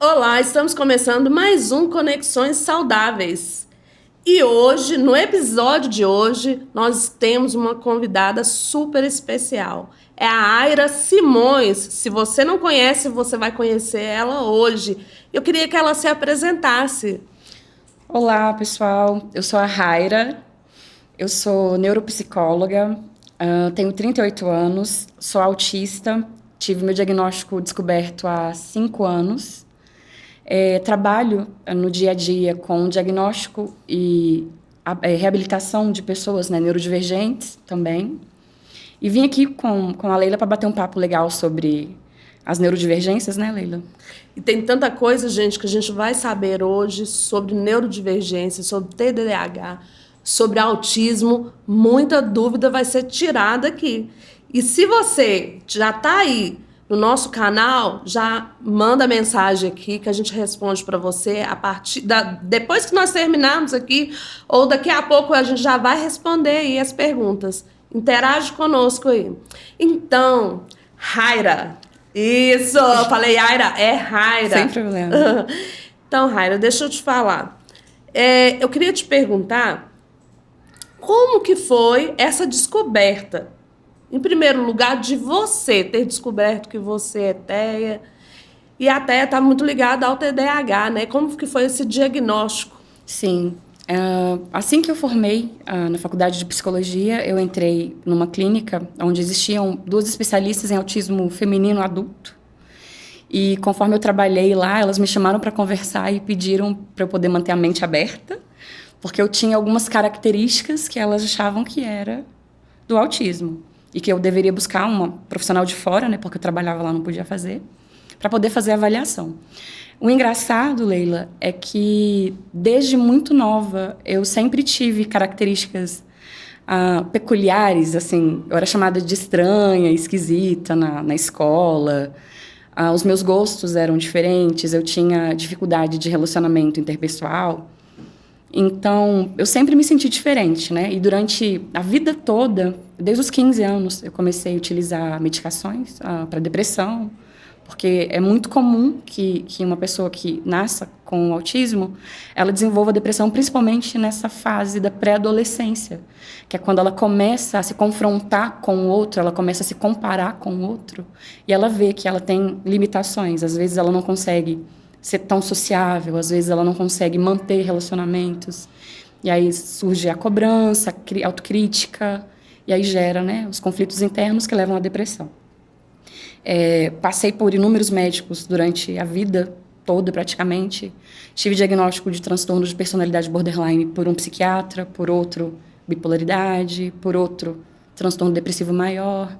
Olá, estamos começando mais um Conexões Saudáveis. E hoje, no episódio de hoje, nós temos uma convidada super especial. É a Aira Simões. Se você não conhece, você vai conhecer ela hoje. Eu queria que ela se apresentasse. Olá, pessoal. Eu sou a Raira. Eu sou neuropsicóloga, tenho 38 anos, sou autista, tive meu diagnóstico descoberto há 5 anos. Trabalho no dia a dia com diagnóstico e reabilitação de pessoas, né, neurodivergentes também. E vim aqui com a Leila para bater um papo legal sobre as neurodivergências, né, Leila? E tem tanta coisa, gente, que a gente vai saber hoje sobre neurodivergência, sobre TDAH, sobre autismo. Muita dúvida vai ser tirada aqui. E se você já está aí no nosso canal, já manda mensagem aqui que a gente responde para você depois que nós terminarmos aqui, ou daqui a pouco a gente já vai responder aí as perguntas. Interage conosco aí. Então, Raira. Isso, eu falei Aira, é Raira. Sem problema. Então, Raira, deixa eu te falar. Eu queria te perguntar como que foi essa descoberta? Em primeiro lugar, de você ter descoberto que você é TEA. E a TEA está muito ligada ao TDAH, né? Como que foi esse diagnóstico? Sim. Assim que eu formei na faculdade de psicologia, eu entrei numa clínica onde existiam 2 especialistas em autismo feminino adulto. E conforme eu trabalhei lá, elas me chamaram para conversar e pediram para eu poder manter a mente aberta, porque eu tinha algumas características que elas achavam que era do autismo e que eu deveria buscar uma profissional de fora, né, porque eu trabalhava lá, não podia fazer, para poder fazer a avaliação. O engraçado, Leila, é que desde muito nova eu sempre tive características peculiares, assim, eu era chamada de estranha, esquisita na escola, os meus gostos eram diferentes, eu tinha dificuldade de relacionamento interpessoal, então eu sempre me senti diferente, né? E durante a vida toda, desde os 15 anos, eu comecei a utilizar medicações para depressão, porque é muito comum que uma pessoa que nasça com autismo, ela desenvolva depressão principalmente nessa fase da pré-adolescência, que é quando ela começa a se confrontar com o outro, ela começa a se comparar com o outro, e ela vê que ela tem limitações. Às vezes ela não consegue ser tão sociável, às vezes ela não consegue manter relacionamentos, e aí surge a cobrança, a autocrítica, e aí gera, né, os conflitos internos que levam à depressão. Passei por inúmeros médicos durante a vida toda, praticamente. Tive diagnóstico de transtorno de personalidade borderline por um psiquiatra, por outro, bipolaridade, por outro, transtorno depressivo maior.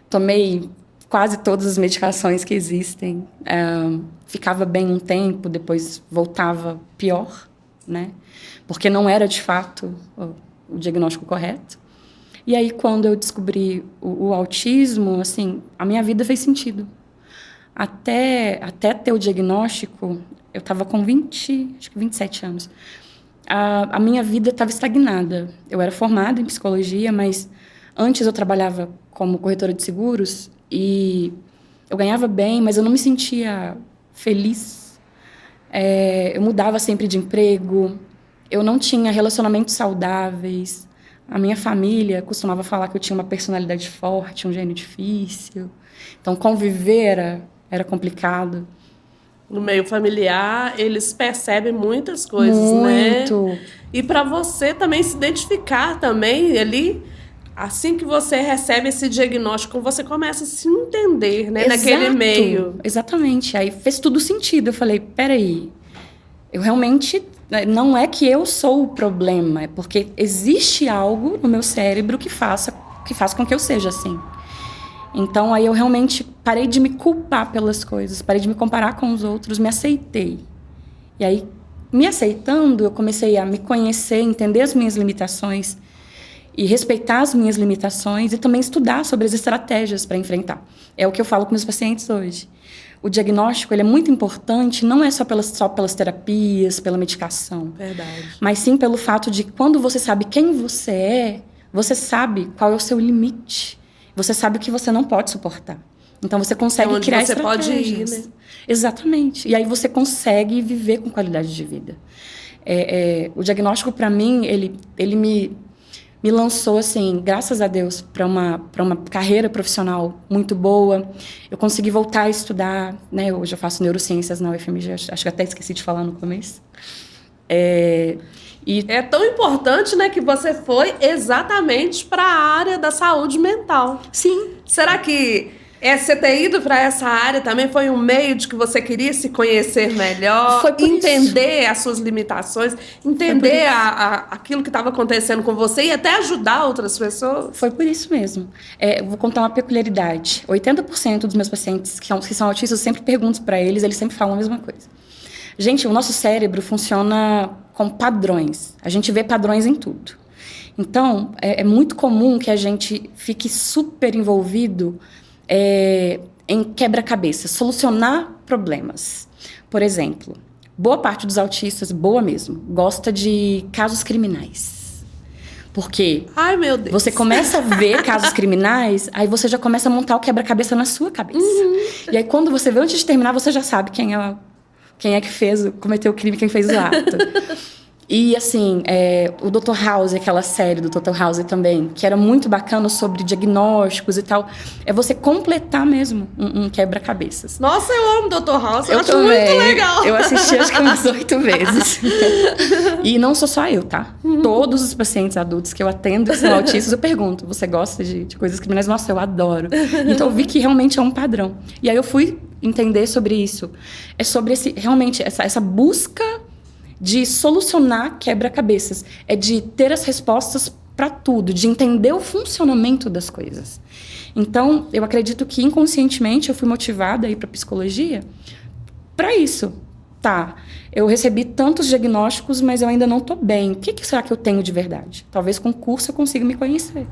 Tomei quase todas as medicações que existem. Ficava bem um tempo, depois voltava pior, né? Porque não era, de fato, o diagnóstico correto. E aí, quando eu descobri o autismo, assim, a minha vida fez sentido. Até ter o diagnóstico, eu estava com 27 anos. A minha vida estava estagnada. Eu era formada em psicologia, mas antes eu trabalhava como corretora de seguros e eu ganhava bem, mas eu não me sentia feliz. Eu mudava sempre de emprego, eu não tinha relacionamentos saudáveis. A minha família costumava falar que eu tinha uma personalidade forte, um gênio difícil. Então, conviver era complicado. No meio familiar, eles percebem muitas coisas, Muito. né? E para você também se identificar também ali, assim que você recebe esse diagnóstico, você começa a se entender, né? Exato. Naquele meio. Exatamente. Aí fez tudo sentido. Eu falei, peraí, eu realmente... Não é que eu sou o problema, é porque existe algo no meu cérebro que faz com que eu seja assim. Então, aí eu realmente parei de me culpar pelas coisas, parei de me comparar com os outros, me aceitei. E aí, me aceitando, eu comecei a me conhecer, entender as minhas limitações e respeitar as minhas limitações e também estudar sobre as estratégias para enfrentar. É o que eu falo com meus pacientes hoje. O diagnóstico ele é muito importante, não é só pelas terapias, pela medicação. Verdade. Mas sim pelo fato de quando você sabe quem você é, você sabe qual é o seu limite. Você sabe o que você não pode suportar. Então, você consegue onde criar você estratégias. pode ir, né? Exatamente. E aí você consegue viver com qualidade de vida. O diagnóstico, para mim, ele me lançou, assim, graças a Deus, para uma carreira profissional muito boa. Eu consegui voltar a estudar, né? Hoje eu faço neurociências na UFMG, acho que até esqueci de falar no começo. É tão importante, né, que você foi exatamente para a área da saúde mental. Sim. Será que você ter ido para essa área também foi um meio de que você queria se conhecer melhor, Foi por entender isso. as suas limitações, entender aquilo que estava acontecendo com você e até ajudar outras pessoas? Foi por isso mesmo. Eu vou contar uma peculiaridade. 80% dos meus pacientes que são autistas, eu sempre pergunto para eles sempre falam a mesma coisa. Gente, o nosso cérebro funciona com padrões. A gente vê padrões em tudo. Então, é muito comum que a gente fique super envolvido em quebra-cabeça, solucionar problemas. Por exemplo, boa parte dos autistas, boa mesmo, gosta de casos criminais. Porque ai, meu Deus, você começa a ver casos criminais, aí você já começa a montar o quebra-cabeça na sua cabeça. E aí, quando você vê, antes de terminar, você já sabe quem é que cometeu o crime, quem fez o ato. E, assim, o Dr. House, aquela série do Dr. House também, que era muito bacana sobre diagnósticos e tal, é você completar mesmo um quebra-cabeças. Nossa, eu amo Dr. House, eu acho também. muito legal. Eu assisti acho que umas 8 vezes. E não sou só eu, tá? Todos os pacientes adultos que eu atendo que são autistas, eu pergunto, você gosta de coisas criminais? Nossa, eu adoro. Então eu vi que realmente é um padrão. E aí eu fui entender sobre isso. É sobre realmente essa busca de solucionar quebra-cabeças. É de ter as respostas para tudo, de entender o funcionamento das coisas. Então, eu acredito que inconscientemente eu fui motivada a ir para psicologia para isso. Tá, eu recebi tantos diagnósticos, mas eu ainda não estou bem. O que será que eu tenho de verdade? Talvez com o curso eu consiga me conhecer.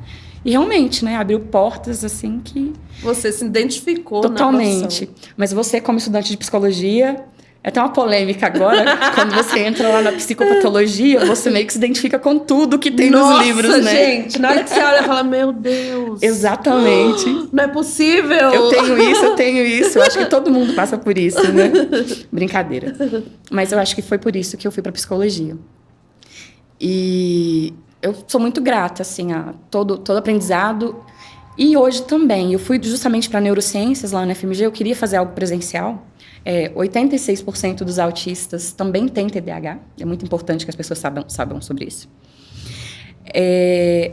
E realmente, né, abriu portas assim que... Você se identificou totalmente. Na profissão. Mas você, como estudante de psicologia... É até uma polêmica agora, quando você entra lá na psicopatologia, você meio que se identifica com tudo que tem nos livros, né? Gente, na hora que você olha e fala, meu Deus. Exatamente. Não é possível. Eu tenho isso. Eu acho que todo mundo passa por isso, né? Brincadeira. Mas eu acho que foi por isso que eu fui para psicologia. E eu sou muito grata, assim, a todo aprendizado. E hoje também. Eu fui justamente para neurociências lá na FMG, eu queria fazer algo presencial. 86% dos autistas também têm TDAH. É muito importante que as pessoas saibam sobre isso.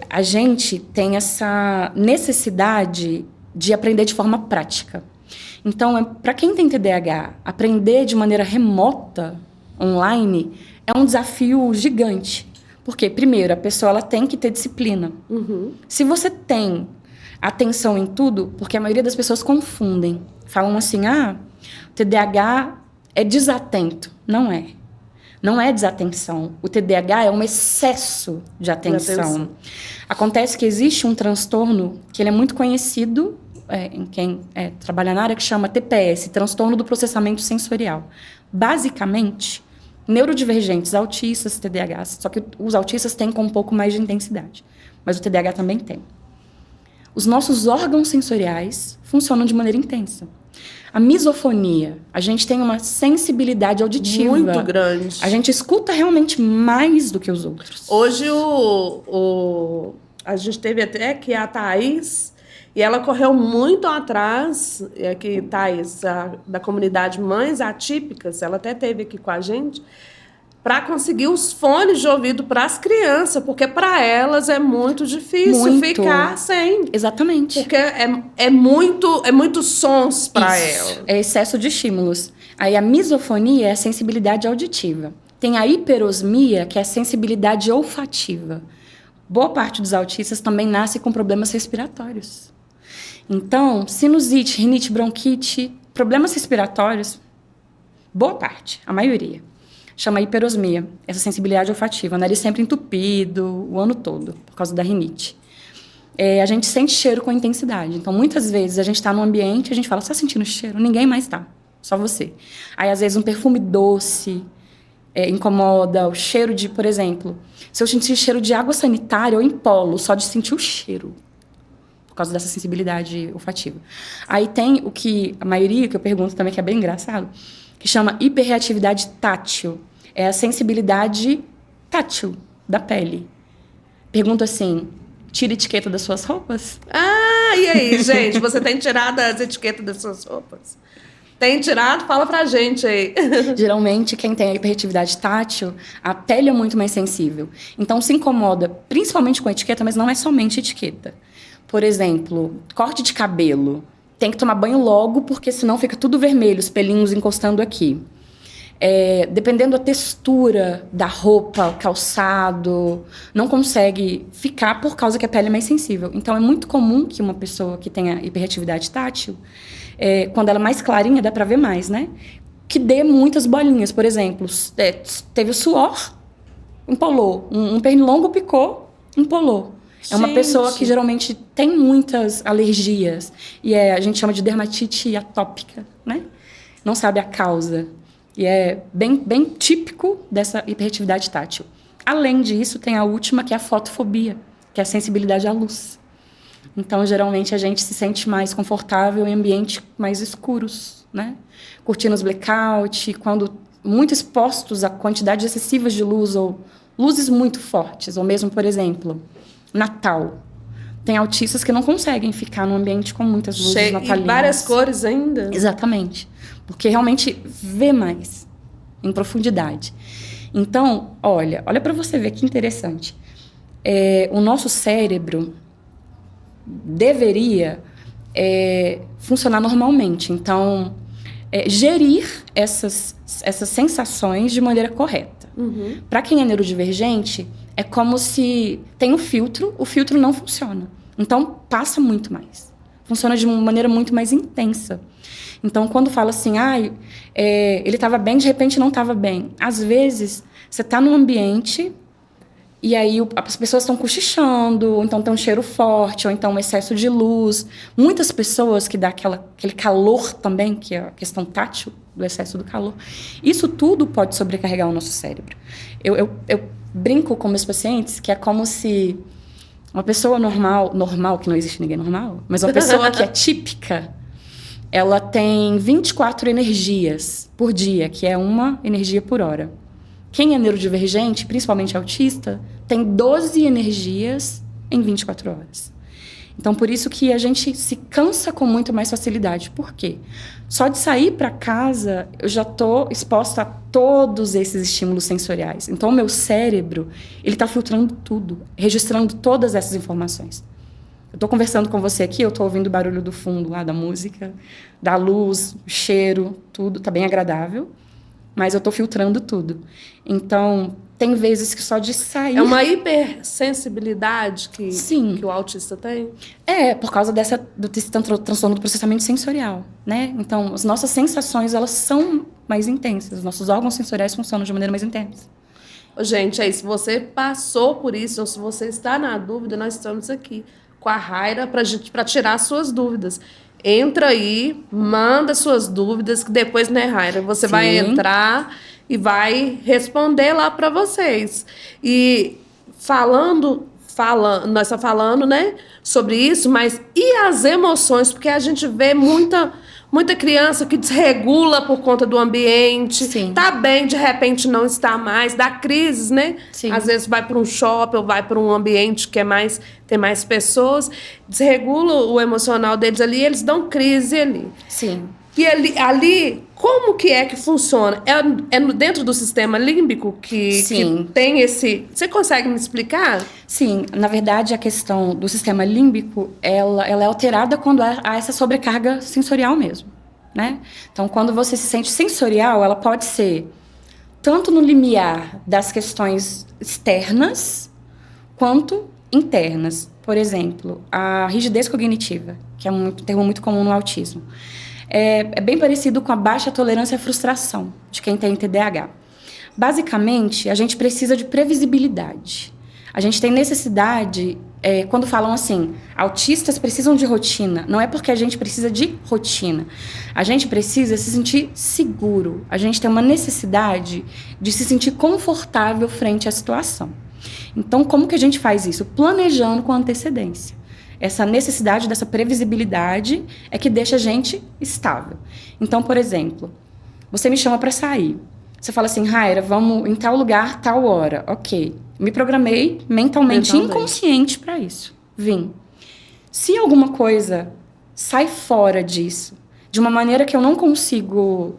A gente tem essa necessidade de aprender de forma prática. Então, para quem tem TDAH, aprender de maneira remota, online, é um desafio gigante. Porque, primeiro, a pessoa ela tem que ter disciplina. Uhum. Se você tem atenção em tudo, porque a maioria das pessoas confundem. Falam assim, o TDAH é desatento. Não é. Não é desatenção. O TDAH é um excesso de atenção. Acontece que existe um transtorno que ele é muito conhecido em quem trabalha na área, que chama TPS, transtorno do processamento sensorial. Basicamente, neurodivergentes, autistas, TDAHs, só que os autistas têm com um pouco mais de intensidade, mas o TDAH também tem. Os nossos órgãos sensoriais funcionam de maneira intensa. A misofonia, a gente tem uma sensibilidade auditiva muito grande. A gente escuta realmente mais do que os outros. Hoje a gente teve até que a Thaís, e ela correu muito atrás, que Thaís, da comunidade Mães Atípicas, ela até esteve aqui com a gente, para conseguir os fones de ouvido para as crianças, porque para elas é muito difícil ficar sem. Exatamente. Porque é muito sons para elas. É excesso de estímulos. Aí a misofonia é a sensibilidade auditiva. Tem a hiperosmia, que é a sensibilidade olfativa. Boa parte dos autistas também nasce com problemas respiratórios. Então, sinusite, rinite, bronquite, problemas respiratórios, boa parte, a maioria. Chama hiperosmia, essa sensibilidade olfativa. O nariz sempre entupido, o ano todo, por causa da rinite. A gente sente cheiro com intensidade. Então, muitas vezes, a gente está num ambiente e a gente fala, você está sentindo cheiro? Ninguém mais está, só você. Aí, às vezes, um perfume doce incomoda, o cheiro de, por exemplo, se eu sentir cheiro de água sanitária ou em polo, só de sentir o cheiro, por causa dessa sensibilidade olfativa. Aí tem o que a maioria, que eu pergunto também, que é bem engraçado, que chama hiperreatividade tátil. É a sensibilidade tátil da pele. Pergunto assim, tira etiqueta das suas roupas? Ah, e aí, gente? Você tem tirado as etiquetas das suas roupas? Tem tirado? Fala pra gente aí. Geralmente, quem tem a hiperreatividade tátil, a pele é muito mais sensível. Então, se incomoda principalmente com a etiqueta, mas não é somente etiqueta. Por exemplo, corte de cabelo. Tem que tomar banho logo, porque senão fica tudo vermelho, os pelinhos encostando aqui. Dependendo da textura da roupa, calçado, não consegue ficar por causa que a pele é mais sensível. Então, é muito comum que uma pessoa que tenha hiperreatividade tátil, quando ela é mais clarinha, dá pra ver mais, né? Que dê muitas bolinhas, por exemplo. Teve o suor, empolou. Um pernilongo picou, empolou. É uma pessoa que geralmente tem muitas alergias. E a gente chama de dermatite atópica, né? Não sabe a causa. E é bem típico dessa hiperreatividade tátil. Além disso, tem a última, que é a fotofobia, que é a sensibilidade à luz. Então, geralmente, a gente se sente mais confortável em ambientes mais escuros, né? Cortinas blackout, quando muito expostos a quantidades excessivas de luz ou luzes muito fortes. Ou mesmo, por exemplo, Natal. Tem autistas que não conseguem ficar num ambiente com muitas luzes natalinas. E várias cores ainda? Exatamente. Porque realmente vê mais, em profundidade. Então, olha para você ver que interessante. O nosso cérebro deveria funcionar normalmente. Então, gerir essas sensações de maneira correta. Uhum. Para quem é neurodivergente, é como se tem um filtro, o filtro não funciona. Então, passa muito mais. Funciona de uma maneira muito mais intensa. Então, quando fala assim, ele estava bem, de repente não estava bem. Às vezes, você está num ambiente e aí as pessoas estão cochichando, ou então tem um cheiro forte, ou então um excesso de luz. Muitas pessoas que dá aquele calor também, que é a questão tátil do excesso do calor. Isso tudo pode sobrecarregar o nosso cérebro. Eu brinco com meus pacientes que é como se uma pessoa normal, que não existe ninguém normal, mas uma pessoa que é típica, ela tem 24 energias por dia, que é uma energia por hora. Quem é neurodivergente, principalmente autista, tem 12 energias em 24 horas. Então, por isso que a gente se cansa com muito mais facilidade. Por quê? Só de sair para casa, eu já estou exposta a todos esses estímulos sensoriais. Então, o meu cérebro, ele está filtrando tudo, registrando todas essas informações. Eu estou conversando com você aqui, eu estou ouvindo o barulho do fundo lá da música, da luz, o cheiro, tudo, está bem agradável, mas eu estou filtrando tudo. Então, tem vezes que só de sair... É uma hipersensibilidade que o autista tem? Por causa desse transtorno do processamento sensorial, né? Então, as nossas sensações, elas são mais intensas, os nossos órgãos sensoriais funcionam de maneira mais intensa. Gente, se você passou por isso, ou se você está na dúvida, nós estamos aqui com a Raira para tirar suas dúvidas. Entra aí, manda suas dúvidas, que depois, né, Raira, você vai entrar e vai responder lá para vocês. E nós estamos falando, né, sobre isso, mas e as emoções? Porque a gente vê muita criança que desregula por conta do ambiente, tá bem, de repente não está mais, dá crises, né? Sim. Às vezes vai para um shopping ou vai para um ambiente que tem mais pessoas, desregula o emocional deles ali, eles dão crise ali. Sim. E ali, como que é que funciona? É dentro do sistema límbico que tem esse... Você consegue me explicar? Sim, na verdade, a questão do sistema límbico, ela é alterada quando há essa sobrecarga sensorial mesmo, né? Então, quando você se sente sensorial, ela pode ser tanto no limiar das questões externas, quanto internas. Por exemplo, a rigidez cognitiva, que é um termo muito comum no autismo. É bem parecido com a baixa tolerância à frustração de quem tem TDAH. Basicamente, a gente precisa de previsibilidade. A gente tem necessidade, quando falam assim, autistas precisam de rotina, não é porque a gente precisa de rotina. A gente precisa se sentir seguro. A gente tem uma necessidade de se sentir confortável frente à situação. Então, como que a gente faz isso? Planejando com antecedência. essa necessidade dessa previsibilidade é que deixa a gente estável. Então, por exemplo, você me chama para sair. Você fala assim, Raira, vamos em tal lugar, tal hora. Ok. Me programei mentalmente. Inconsciente para isso. Vim. Se alguma coisa sai fora disso, de uma maneira que eu não consigo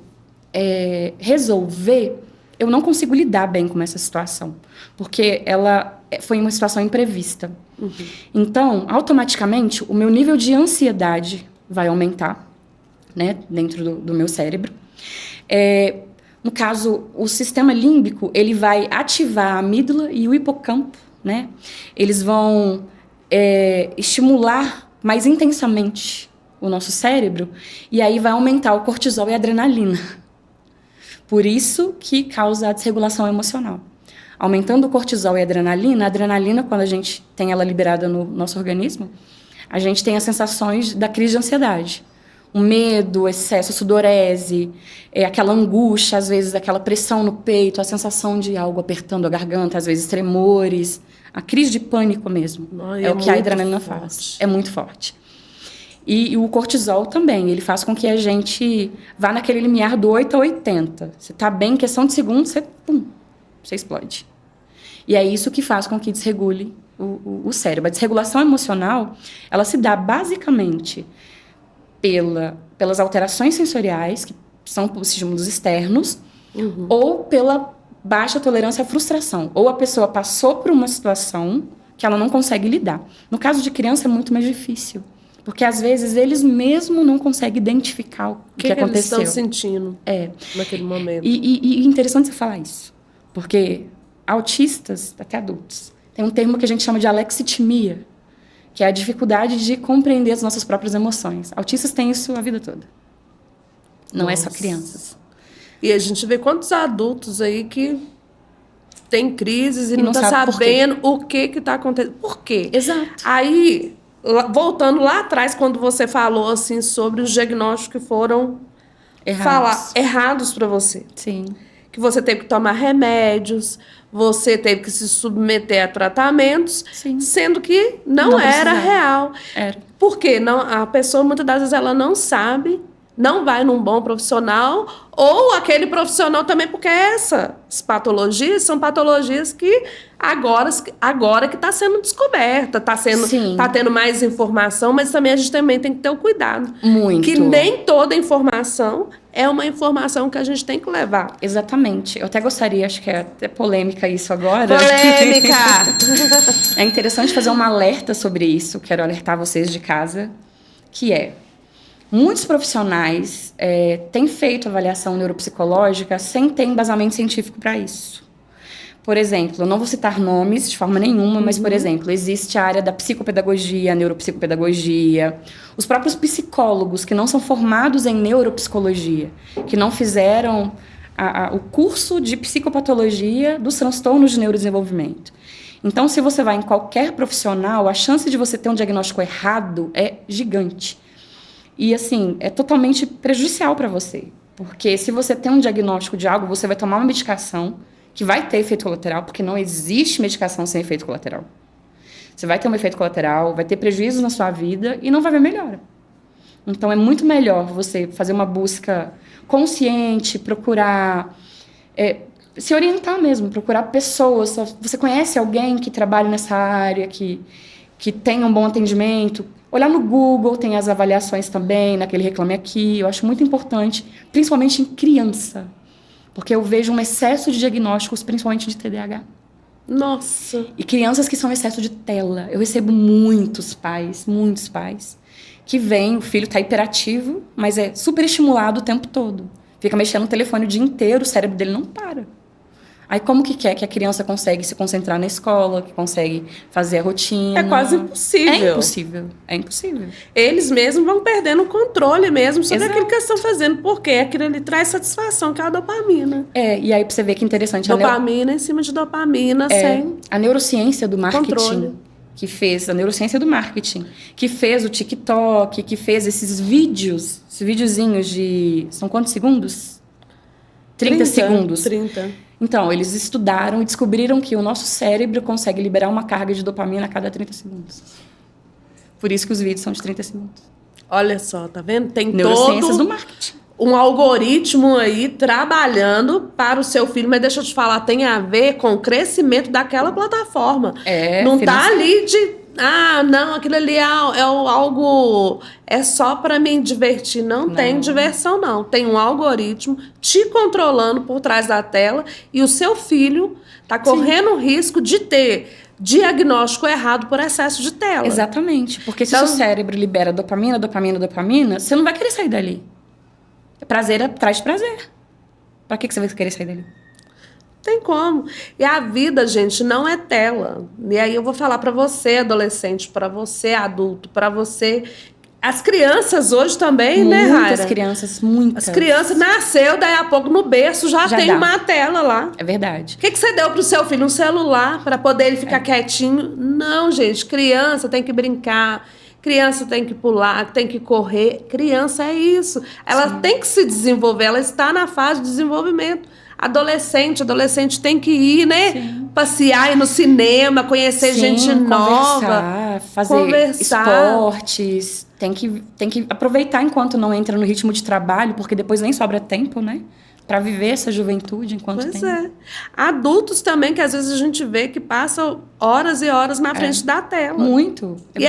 resolver, eu não consigo lidar bem com essa situação. Porque ela foi uma situação imprevista. Uhum. Então, automaticamente, o meu nível de ansiedade vai aumentar, né, dentro do meu cérebro. No caso, o sistema límbico, ele vai ativar a amígdala e o hipocampo, né? Eles vão estimular mais intensamente o nosso cérebro e aí vai aumentar o cortisol e a adrenalina. Por isso que causa a desregulação emocional. Aumentando o cortisol e a adrenalina, quando a gente tem ela liberada no nosso organismo, a gente tem as sensações da crise de ansiedade. O medo, o excesso, a sudorese, aquela angústia, às vezes aquela pressão no peito, a sensação de algo apertando a garganta, às vezes tremores, a crise de pânico mesmo. É o que a adrenalina faz. É muito forte. E o cortisol também, ele faz com que a gente vá naquele limiar do 8 a 80. Você está bem, em questão de segundos, você explode. E é isso que faz com que desregule o cérebro. A desregulação emocional, ela se dá basicamente pelas alterações sensoriais, que são os estímulos externos, ou pela baixa tolerância à frustração. Ou a pessoa passou por uma situação que ela não consegue lidar. No caso de criança, é muito mais difícil. Porque, às vezes, eles mesmos não conseguem identificar o que aconteceu. Eles estão sentindo naquele momento. E interessante você falar isso. Porque autistas, até adultos, tem um termo que a gente chama de alexitimia, que é a dificuldade de compreender as nossas próprias emoções. Autistas têm isso a vida toda. Não é só crianças. E a gente vê quantos adultos aí que têm crises e não está sabendo o que está acontecendo. Por quê? Exato. Aí, voltando lá atrás, quando você falou assim, sobre os diagnósticos que foram errados para você. Sim. Que você teve que tomar remédios, você teve que se submeter a tratamentos, sim, sendo que não era real. Era. Por quê? A pessoa, muitas das vezes, ela não sabe, não vai num bom profissional, ou aquele profissional também, porque essas patologias são patologias que agora que está sendo descoberta, está tendo mais informação, mas também a gente também tem que ter o cuidado. Muito. Que nem toda informação é uma informação que a gente tem que levar. Exatamente. Eu até gostaria, acho que é até polêmica isso agora. Polêmica! É interessante fazer um alerta sobre isso, quero alertar vocês de casa, que muitos profissionais têm feito avaliação neuropsicológica sem ter embasamento científico para isso. Por exemplo, eu não vou citar nomes de forma nenhuma, mas, por exemplo, existe a área da psicopedagogia, a neuropsicopedagogia, os próprios psicólogos que não são formados em neuropsicologia, que não fizeram o curso de psicopatologia dos transtornos de neurodesenvolvimento. Então, se você vai em qualquer profissional, a chance de você ter um diagnóstico errado é gigante. E, assim, é totalmente prejudicial para você. Porque se você tem um diagnóstico de algo, você vai tomar uma medicação que vai ter efeito colateral, porque não existe medicação sem efeito colateral. Você vai ter um efeito colateral, vai ter prejuízos na sua vida e não vai ver melhora. Então, é muito melhor você fazer uma busca consciente, procurar se orientar mesmo, procurar pessoas. Você conhece alguém que trabalha nessa área, que tem um bom atendimento? Olhar no Google, tem as avaliações também, naquele Reclame Aqui. Eu acho muito importante, principalmente em criança. Porque eu vejo um excesso de diagnósticos, principalmente de TDAH. Nossa! E crianças que são excesso de tela. Eu recebo muitos pais, que vêm, o filho está hiperativo, mas é super estimulado o tempo todo. Fica mexendo no telefone o dia inteiro, o cérebro dele não para. Aí como que quer que a criança consegue se concentrar na escola, que consegue fazer a rotina? É quase impossível. É impossível. Eles mesmos vão perdendo o controle mesmo sobre aquilo que eles estão fazendo, porque aquilo ali traz satisfação, que é a dopamina. E aí pra você ver que interessante. Dopamina em cima de dopamina, sem a neurociência do marketing. Controle. A neurociência do marketing, que fez o TikTok, que fez esses videozinhos de... São quantos segundos? 30 segundos. 30. Então, eles estudaram e descobriram que o nosso cérebro consegue liberar uma carga de dopamina a cada 30 segundos. Por isso que os vídeos são de 30 segundos. Olha só, tá vendo? Tem Neurociências do todo marketing. um algoritmo aí trabalhando para o seu filho, mas deixa eu te falar, tem a ver com o crescimento daquela plataforma. Não tá ali de... Ah, não, aquilo ali algo... É só para me divertir. Não tem diversão, não. Tem um algoritmo te controlando por trás da tela e o seu filho tá correndo o risco de ter diagnóstico errado por excesso de tela. Exatamente. Porque se o seu cérebro libera dopamina, você não vai querer sair dali. Prazer traz prazer. Pra que você vai querer sair dali? Tem como. E a vida, gente, não é tela. E aí eu vou falar para você, adolescente, para você, adulto, para você... As crianças hoje também, né, Raira? Muitas crianças, muitas. As crianças nasceu, daí a pouco no berço já tem dá. uma tela lá. É verdade. O que você deu pro seu filho? Um celular para poder ele ficar quietinho? Não, gente. Criança tem que brincar. Criança tem que pular, tem que correr. Criança é isso. Ela tem que se desenvolver. Ela está na fase de desenvolvimento. Adolescente tem que ir, né? Sim. Passear, ir no cinema, conhecer gente nova. Fazer esportes. Tem que aproveitar enquanto não entra no ritmo de trabalho, porque depois nem sobra tempo, né? Para viver essa juventude enquanto tem. Pois é. Adultos também, que às vezes a gente vê que passam horas e horas na frente da tela. Muito. E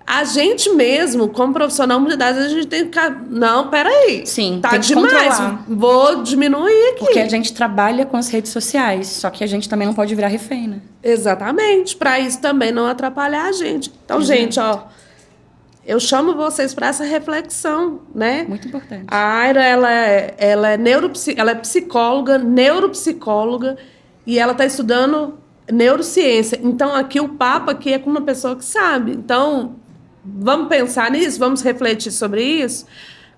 a gente mesmo, como profissional, muitas vezes a gente tem que ficar... Não, peraí. Sim, tá tem que demais. controlar. Vou diminuir aqui. Porque a gente trabalha com as redes sociais, só que a gente também não pode virar refém, né? Exatamente. Para isso também não atrapalhar a gente. Então, gente, ó... Eu chamo vocês para essa reflexão, né? Muito importante. A Aira, ela é psicóloga, neuropsicóloga, e ela está estudando neurociência. Então, aqui o papo aqui é com uma pessoa que sabe. Então, vamos pensar nisso? Vamos refletir sobre isso?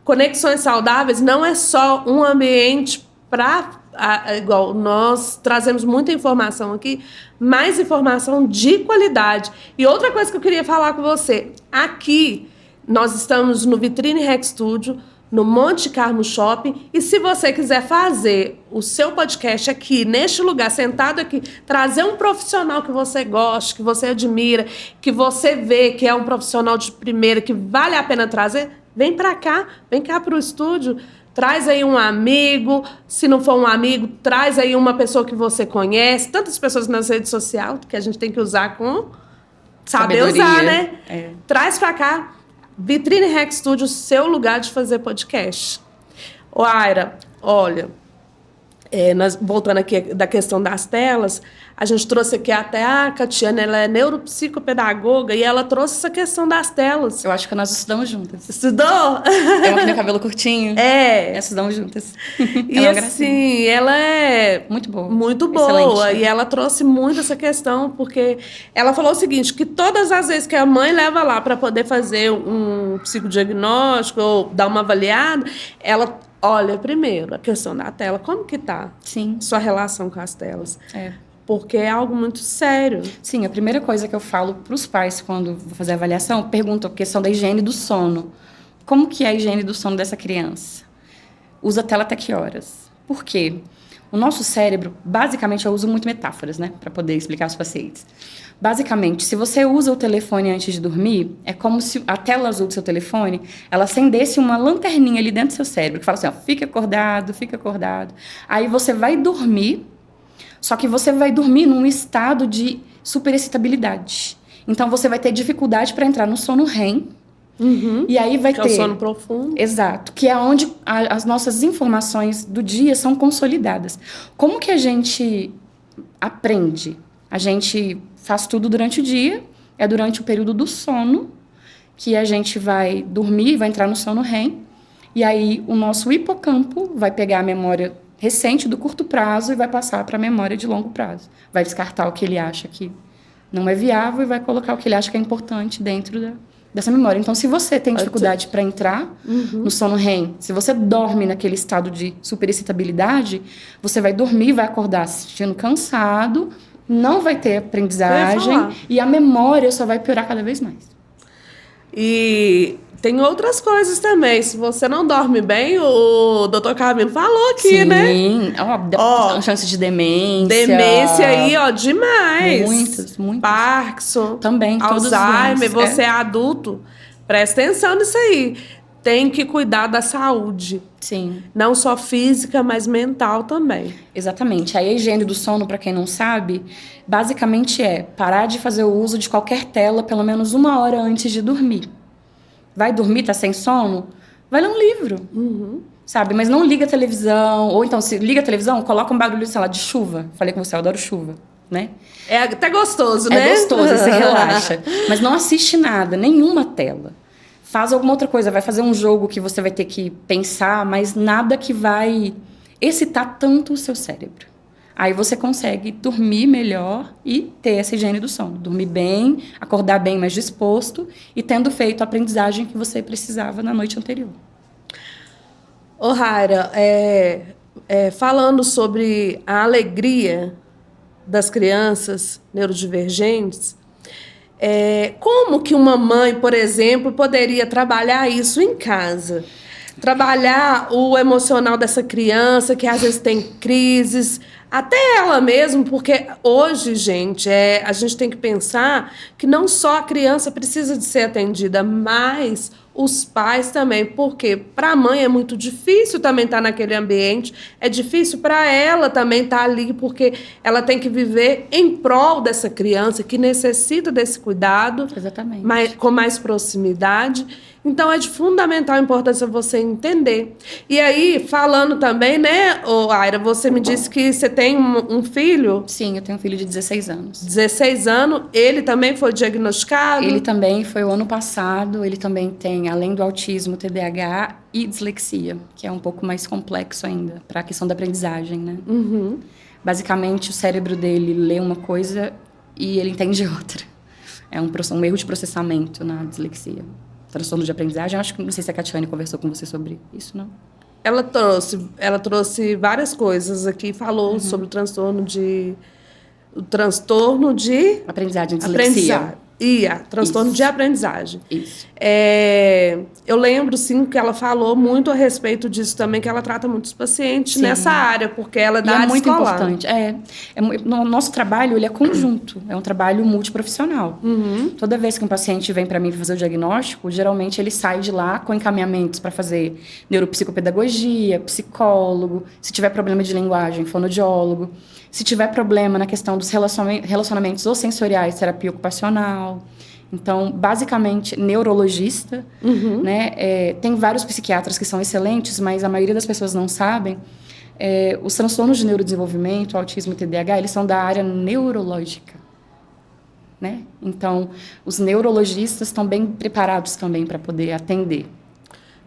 Conexões saudáveis não é só um ambiente para... igual nós trazemos muita informação aqui, mais informação de qualidade. E outra coisa que eu queria falar com você, aqui nós estamos no Vitrine Rec Studio, no Monte Carmo Shopping, e se você quiser fazer o seu podcast aqui, neste lugar, sentado aqui, trazer um profissional que você gosta, que você admira, que você vê que é um profissional de primeira, que vale a pena trazer, vem cá para o estúdio. Traz aí um amigo, se não for um amigo, traz aí uma pessoa que você conhece. Tantas pessoas nas redes sociais que a gente tem que usar com... Saber usar, né? Traz pra cá. Vitrine Rec Studio, seu lugar de fazer podcast. Ô, Aira, olha... nós, voltando aqui da questão das telas, a gente trouxe aqui até a Catiana, ela é neuropsicopedagoga, e ela trouxe essa questão das telas. Eu acho que nós estudamos juntas. Estudou? Ela tem cabelo curtinho. Nós estudamos juntas. E ela assim, ela é... Muito boa. Muito boa. Excelente. E ela trouxe muito essa questão, porque ela falou o seguinte, que todas as vezes que a mãe leva lá para poder fazer um psicodiagnóstico ou dar uma avaliada, ela... Olha, primeiro, a questão da tela, como que tá? Sim. Sua relação com as telas? Porque é algo muito sério. Sim, a primeira coisa que eu falo para os pais quando vou fazer a avaliação, eu pergunto a questão da higiene do sono. Como que é a higiene do sono dessa criança? Usa a tela até que horas? Por quê? O nosso cérebro, basicamente, eu uso muito metáforas, né? Para poder explicar aos pacientes. Basicamente, se você usa o telefone antes de dormir, é como se a tela azul do seu telefone, ela acendesse uma lanterninha ali dentro do seu cérebro, que fala assim, ó, fica acordado, fica acordado. Aí você vai dormir, só que você vai dormir num estado de superexcitabilidade. Então, você vai ter dificuldade para entrar no sono REM. E aí vai ter... É o sono profundo. Exato. Que é onde as nossas informações do dia são consolidadas. Como que a gente aprende? A gente faz tudo durante o dia. É durante o período do sono que a gente vai dormir, vai entrar no sono REM. E aí o nosso hipocampo vai pegar a memória recente do curto prazo e vai passar para a memória de longo prazo. Vai descartar o que ele acha que não é viável e vai colocar o que ele acha que é importante dentro dessa memória. Então, se você tem dificuldade para entrar no sono REM, se você dorme naquele estado de superexcitabilidade, você vai dormir, vai acordar se sentindo cansado, não vai ter aprendizagem e a memória só vai piorar cada vez mais. E tem outras coisas também. Se você não dorme bem, o doutor Camilo falou aqui, Sim, né? Ó, chance de demência. Demência aí, ó, demais. Muitas. Parkinson. Também, todos os Alzheimer. doentes, Você é adulto, presta atenção nisso aí. Tem que cuidar da saúde. Sim. Não só física, mas mental também. Exatamente. A higiene do sono, para quem não sabe, basicamente é parar de fazer o uso de qualquer tela pelo menos 1 hora antes de dormir. Vai dormir, tá sem sono? Vai ler um livro. Sabe? Mas não liga a televisão. Ou então, se liga a televisão, coloca um barulho, sei lá, de chuva. Falei com você, eu adoro chuva, né? É até gostoso, né? É gostoso, você relaxa. Mas não assiste nada, nenhuma tela. Faz alguma outra coisa, vai fazer um jogo que você vai ter que pensar, mas nada que vai excitar tanto o seu cérebro. Aí você consegue dormir melhor e ter essa higiene do sono. Dormir bem, acordar bem, mais disposto e tendo feito a aprendizagem que você precisava na noite anterior. Ô, Raira, falando sobre a alegria das crianças neurodivergentes, como que uma mãe, por exemplo, poderia trabalhar isso em casa? Trabalhar o emocional dessa criança que às vezes tem crises, até ela mesma, porque hoje, gente, a gente tem que pensar que não só a criança precisa de ser atendida, mas os pais também, porque para a mãe é muito difícil também estar naquele ambiente, é difícil para ela também estar ali, porque ela tem que viver em prol dessa criança que necessita desse cuidado. Exatamente. Com mais proximidade. Então, é de fundamental importância você entender. E aí, falando também, né, Aira, você me disse que você tem um filho? Sim, eu tenho um filho de 16 anos. 16 anos. Ele também foi diagnosticado? Ele também foi o ano passado. Ele também tem, além do autismo, TDAH e dislexia, que é um pouco mais complexo ainda, para a questão da aprendizagem, né? Basicamente, o cérebro dele lê uma coisa e ele entende outra. É um erro de processamento na dislexia. Transtorno de aprendizagem. Acho que não sei se a Catiane conversou com você sobre isso, não? Ela trouxe várias coisas aqui, falou sobre o transtorno de aprendizagem, dislexia. Transtorno Isso. de aprendizagem. Isso. Eu lembro, sim, que ela falou muito a respeito disso também, que ela trata muitos pacientes nessa área, porque ela dá área muito escolar. Importante. No nosso trabalho, ele é conjunto, é um trabalho multiprofissional. Toda vez que um paciente vem para mim fazer o diagnóstico, geralmente ele sai de lá com encaminhamentos para fazer neuropsicopedagogia, psicólogo, se tiver problema de linguagem, fonoaudiólogo, se tiver problema na questão dos relacionamentos ou sensoriais, terapia ocupacional. Então, basicamente, neurologista, né? Tem vários psiquiatras que são excelentes, mas a maioria das pessoas não sabem. Os transtornos de neurodesenvolvimento, autismo e TDAH, eles são da área neurológica, né? Então, os neurologistas estão bem preparados também para poder atender.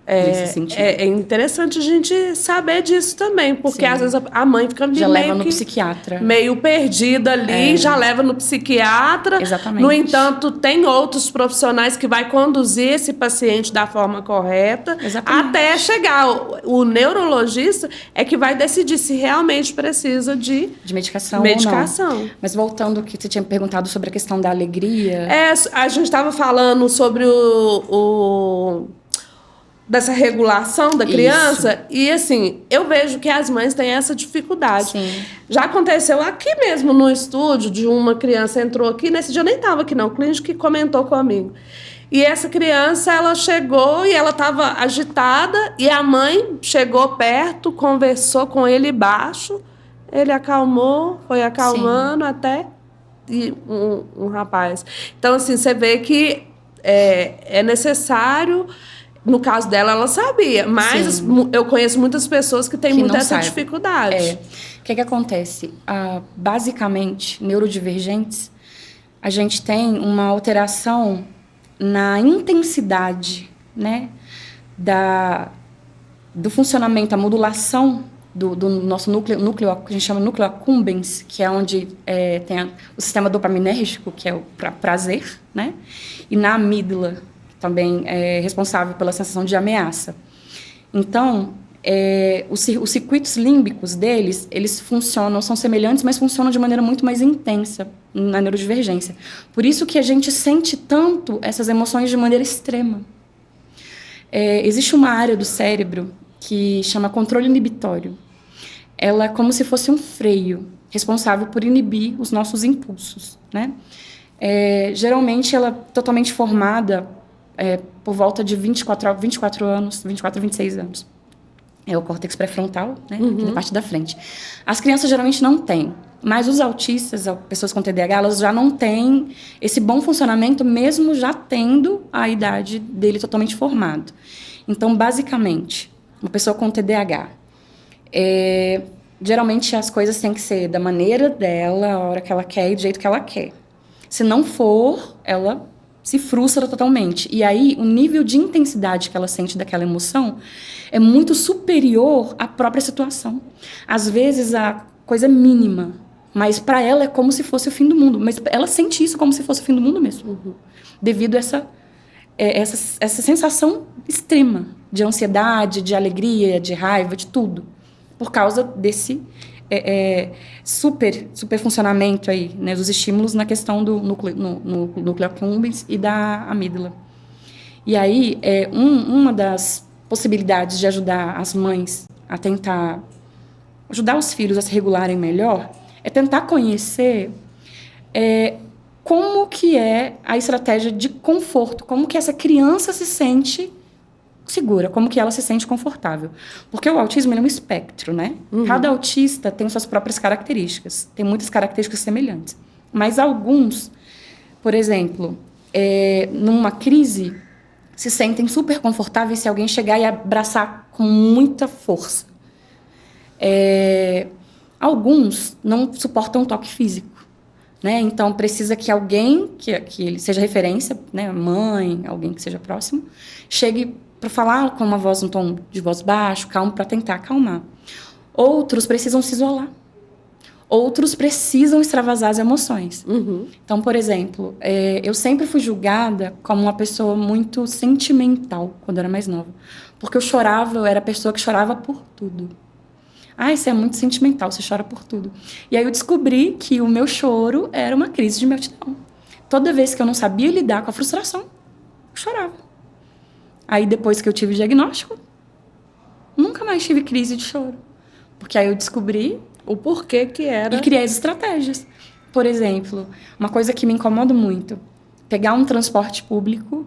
Nesse sentido. É interessante a gente saber disso também, porque às vezes a mãe fica já leva no psiquiatra. Meio perdida ali, já leva no psiquiatra. Exatamente. No entanto, tem outros profissionais que vai conduzir esse paciente da forma correta. Exatamente. Até chegar. O neurologista é que vai decidir se realmente precisa de medicação ou não. Mas voltando ao que você tinha perguntado sobre a questão da alegria. A gente estava falando sobre dessa regulação da criança. Isso. E, assim, eu vejo que as mães têm essa dificuldade. Sim. Já aconteceu aqui mesmo no estúdio, de uma criança entrou aqui, nesse dia eu nem estava aqui não, o clínico que comentou comigo. E essa criança, ela chegou e ela estava agitada, e a mãe chegou perto, conversou com ele baixo, ele acalmou, foi acalmando. Sim. Até um rapaz. Então, assim, você vê que é necessário. No caso dela, ela sabia, mas eu conheço muitas pessoas que têm muita essa dificuldade. O que acontece? Basicamente, neurodivergentes, a gente tem uma alteração na intensidade, né, do funcionamento, a modulação do nosso núcleo, que a gente chama núcleo accumbens, que é onde tem o sistema dopaminérgico, que é o prazer, né, e na amígdala, também é responsável pela sensação de ameaça. Então, os circuitos límbicos deles, eles funcionam, são semelhantes, mas funcionam de maneira muito mais intensa na neurodivergência. Por isso que a gente sente tanto essas emoções de maneira extrema. Existe uma área do cérebro que chama controle inibitório. Ela é como se fosse um freio responsável por inibir os nossos impulsos, né? Geralmente ela é totalmente formada por volta de 24 anos, 24 a 26 anos. É o córtex pré-frontal, né? Aqui na parte da frente. As crianças geralmente não têm, mas os autistas, as pessoas com TDAH, elas já não têm esse bom funcionamento, mesmo já tendo a idade dele totalmente formado. Então, basicamente, uma pessoa com TDAH, geralmente as coisas têm que ser da maneira dela, a hora que ela quer e do jeito que ela quer. Se não for, ela se frustra totalmente. E aí, o nível de intensidade que ela sente daquela emoção é muito superior à própria situação. Às vezes, a coisa é mínima, mas para ela é como se fosse o fim do mundo. Mas ela sente isso como se fosse o fim do mundo mesmo. Devido a essa sensação extrema de ansiedade, de alegria, de raiva, de tudo. Por causa desse super funcionamento aí, né, dos estímulos na questão do núcleo accumbens e da amígdala. E aí, uma das possibilidades de ajudar as mães a tentar ajudar os filhos a se regularem melhor é tentar conhecer como que é a estratégia de conforto, como que essa criança se sente segura, como que ela se sente confortável. Porque o autismo ele é um espectro, né? Cada autista tem suas próprias características, tem muitas características semelhantes. Mas alguns, por exemplo, numa crise, se sentem super confortáveis se alguém chegar e abraçar com muita força. Alguns não suportam toque físico, né? Então, precisa que alguém, que ele seja referência, né? Mãe, alguém que seja próximo, chegue para falar com uma voz, um tom de voz baixo, calmo, para tentar acalmar. Outros precisam se isolar. Outros precisam extravasar as emoções. Então, por exemplo, eu sempre fui julgada como uma pessoa muito sentimental quando eu era mais nova. Porque eu era a pessoa que chorava por tudo. Você é muito sentimental, você chora por tudo. E aí eu descobri que o meu choro era uma crise de multidão. Toda vez que eu não sabia lidar com a frustração, eu chorava. Aí, depois que eu tive o diagnóstico, nunca mais tive crise de choro. Porque aí eu descobri o porquê que era. E criei as estratégias. Por exemplo, uma coisa que me incomoda muito, pegar um transporte público,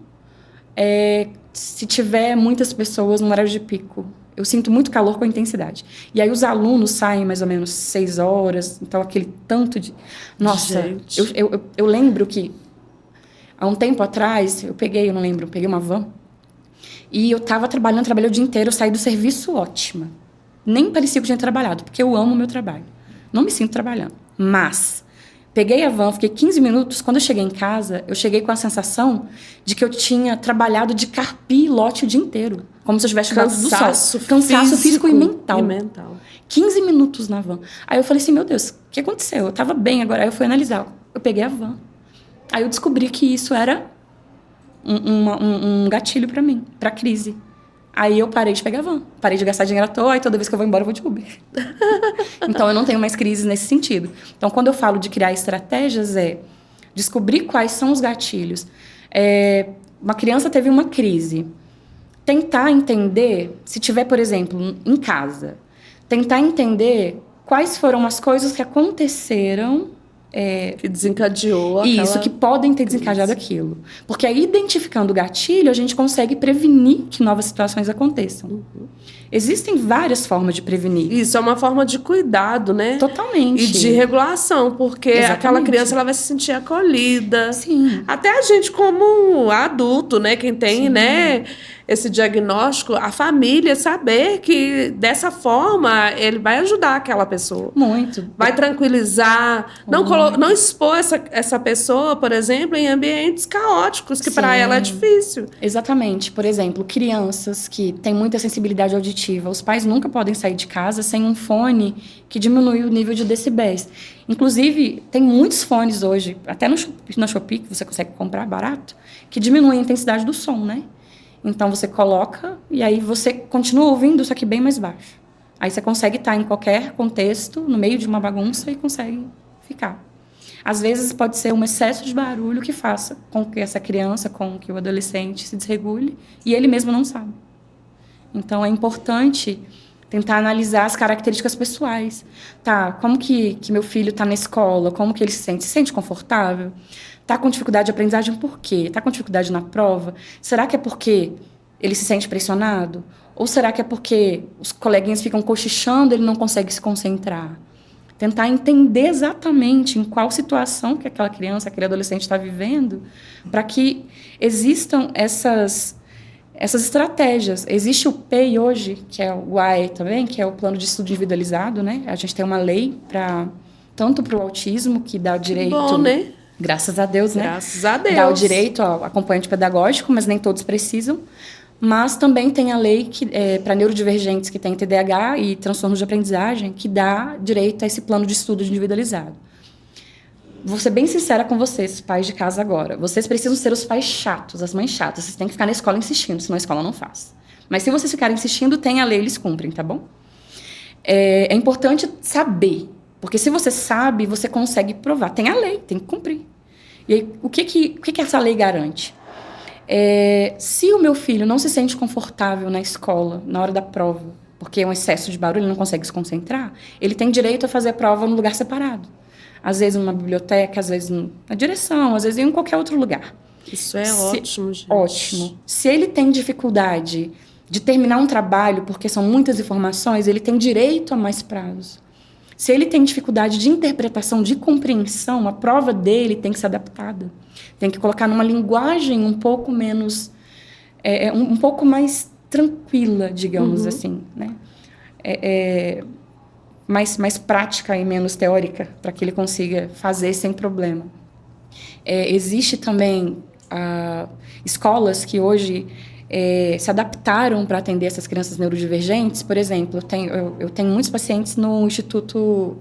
se tiver muitas pessoas no horário de pico. Eu sinto muito calor com intensidade. E aí os alunos saem mais ou menos 6 horas, então aquele tanto de... Nossa, eu lembro que há um tempo atrás, eu peguei uma van, e eu estava trabalhei o dia inteiro, eu saí do serviço ótima. Nem parecia que eu tinha trabalhado, porque eu amo o meu trabalho. Não me sinto trabalhando. Mas peguei a van, fiquei 15 minutos. Quando eu cheguei em casa, eu cheguei com a sensação de que eu tinha trabalhado de carpir lote o dia inteiro. Como se eu tivesse chegado do sol. Cansaço físico e mental. 15 minutos na van. Aí eu falei assim, meu Deus, o que aconteceu? Eu estava bem agora. Aí eu fui analisar. Eu peguei a van. Aí eu descobri que isso era um gatilho para mim, para crise. Aí eu parei de pegar van, parei de gastar dinheiro à toa, e toda vez que eu vou embora eu vou de Uber. Então eu não tenho mais crises nesse sentido. Então quando eu falo de criar estratégias, descobrir quais são os gatilhos. Uma criança teve uma crise. Tentar entender, se tiver, por exemplo, em casa, tentar entender quais foram as coisas que aconteceram que desencadeou aquela... Isso, que podem ter desencadeado aquilo. Porque aí, identificando o gatilho, a gente consegue prevenir que novas situações aconteçam. Existem várias formas de prevenir. Isso é uma forma de cuidado, né? Totalmente. E de regulação, porque aquela criança ela vai se sentir acolhida. Sim. Até a gente como adulto, né? Quem tem, né, esse diagnóstico, a família saber que dessa forma ele vai ajudar aquela pessoa. Muito. Vai tranquilizar, não expor essa pessoa, por exemplo, em ambientes caóticos, que para ela é difícil. Exatamente. Por exemplo, crianças que têm muita sensibilidade auditiva, os pais nunca podem sair de casa sem um fone que diminui o nível de decibéis. Inclusive, tem muitos fones hoje, até na Shopee, que você consegue comprar barato, que diminuem a intensidade do som, né? Então, você coloca e aí você continua ouvindo, só que bem mais baixo. Aí você consegue estar em qualquer contexto, no meio de uma bagunça, e consegue ficar. Às vezes pode ser um excesso de barulho que faça com que essa criança, com que o adolescente se desregule e ele mesmo não sabe. Então, é importante tentar analisar as características pessoais. Tá, como que meu filho está na escola? Como que ele se sente? Se sente confortável? Está com dificuldade de aprendizagem por quê? Está com dificuldade na prova? Será que é porque ele se sente pressionado? Ou será que é porque os coleguinhas ficam cochichando e ele não consegue se concentrar? Tentar entender exatamente em qual situação que aquela criança, aquele adolescente está vivendo, para que existam essas estratégias. Existe o PEI hoje, que é o AE também, que é o Plano de Estudo Individualizado, né? A gente tem uma lei tanto para o autismo, que dá o direito... Bom, né? Graças a Deus, né? Graças a Deus. Dá o direito ao acompanhante pedagógico, mas nem todos precisam. Mas também tem a lei que para neurodivergentes que têm TDAH e transtornos de aprendizagem, que dá direito a esse plano de estudo individualizado. Vou ser bem sincera com vocês, pais de casa agora. Vocês precisam ser os pais chatos, as mães chatas. Vocês têm que ficar na escola insistindo, senão a escola não faz. Mas se vocês ficarem insistindo, tem a lei, eles cumprem, tá bom? É importante saber, porque se você sabe, você consegue provar. Tem a lei, tem que cumprir. E aí, o que essa lei garante? Se o meu filho não se sente confortável na escola, na hora da prova, porque é um excesso de barulho, ele não consegue se concentrar, ele tem direito a fazer a prova num lugar separado. Às vezes numa biblioteca, às vezes na direção, às vezes em qualquer outro lugar. Isso é ótimo, gente. Ótimo. Se ele tem dificuldade de terminar um trabalho, porque são muitas informações, ele tem direito a mais prazos. Se ele tem dificuldade de interpretação, de compreensão, a prova dele tem que ser adaptada. Tem que colocar numa linguagem um pouco menos... um pouco mais tranquila, digamos assim, né? Mais prática e menos teórica, para que ele consiga fazer sem problema. Existe também escolas que hoje se adaptaram para atender essas crianças neurodivergentes. Por exemplo, eu tenho muitos pacientes no Instituto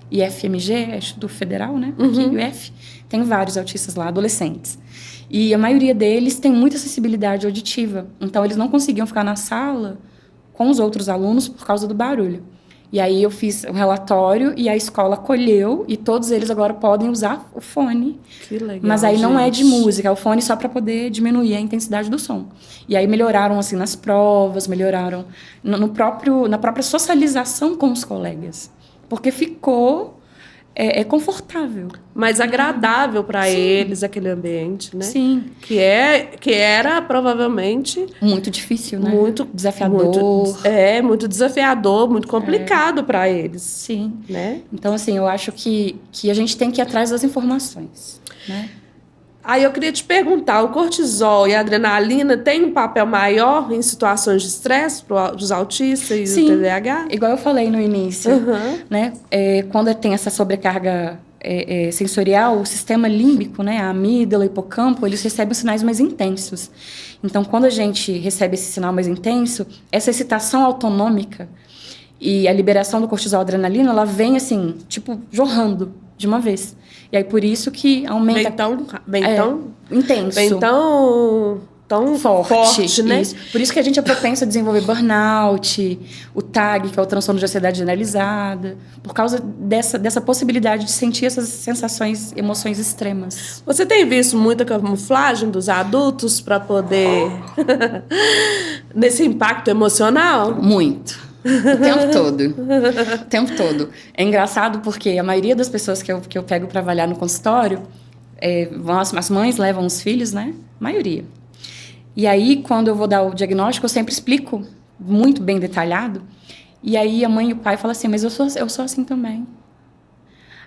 IFMG, Instituto Federal, né? Aqui, UF. Tem vários autistas lá, adolescentes. E a maioria deles tem muita sensibilidade auditiva. Então, eles não conseguiam ficar na sala com os outros alunos por causa do barulho. E aí eu fiz um relatório e a escola acolheu e todos eles agora podem usar o fone. Que legal, mas aí não é de gente. música, é o fone só para poder diminuir a intensidade do som. E aí melhoraram assim nas provas, melhoraram na própria socialização com os colegas. Porque ficou confortável. Mais agradável para eles aquele ambiente, né? Sim. Que era provavelmente Muito difícil, né? muito desafiador. Muito desafiador, muito complicado para eles. Sim. Né? Então, assim, eu acho que a gente tem que ir atrás das informações, né? Aí eu queria te perguntar, o cortisol e a adrenalina têm um papel maior em situações de estresse para os autistas e Sim, o TDAH? igual eu falei no início, né? Quando tem essa sobrecarga sensorial, o sistema límbico, né? A amígdala, o hipocampo, eles recebem os sinais mais intensos. Então, quando a gente recebe esse sinal mais intenso, essa excitação autonômica e a liberação do cortisol e adrenalina, ela vem assim, tipo, jorrando de uma vez. E aí, por isso que aumenta... Bem tão intenso. Bem tão forte, né? Isso. Por isso que a gente é propenso a desenvolver burnout, o TAG, que é o transtorno de ansiedade generalizada, por causa dessa possibilidade de sentir essas sensações, emoções extremas. Você tem visto muita camuflagem dos adultos para poder... nesse impacto emocional? Muito. O tempo todo. O tempo todo. É engraçado porque a maioria das pessoas que eu pego para avaliar no consultório, as mães levam os filhos, né? A maioria. E aí, quando eu vou dar o diagnóstico, eu sempre explico muito bem detalhado. E aí, a mãe e o pai falam assim, mas eu sou assim também.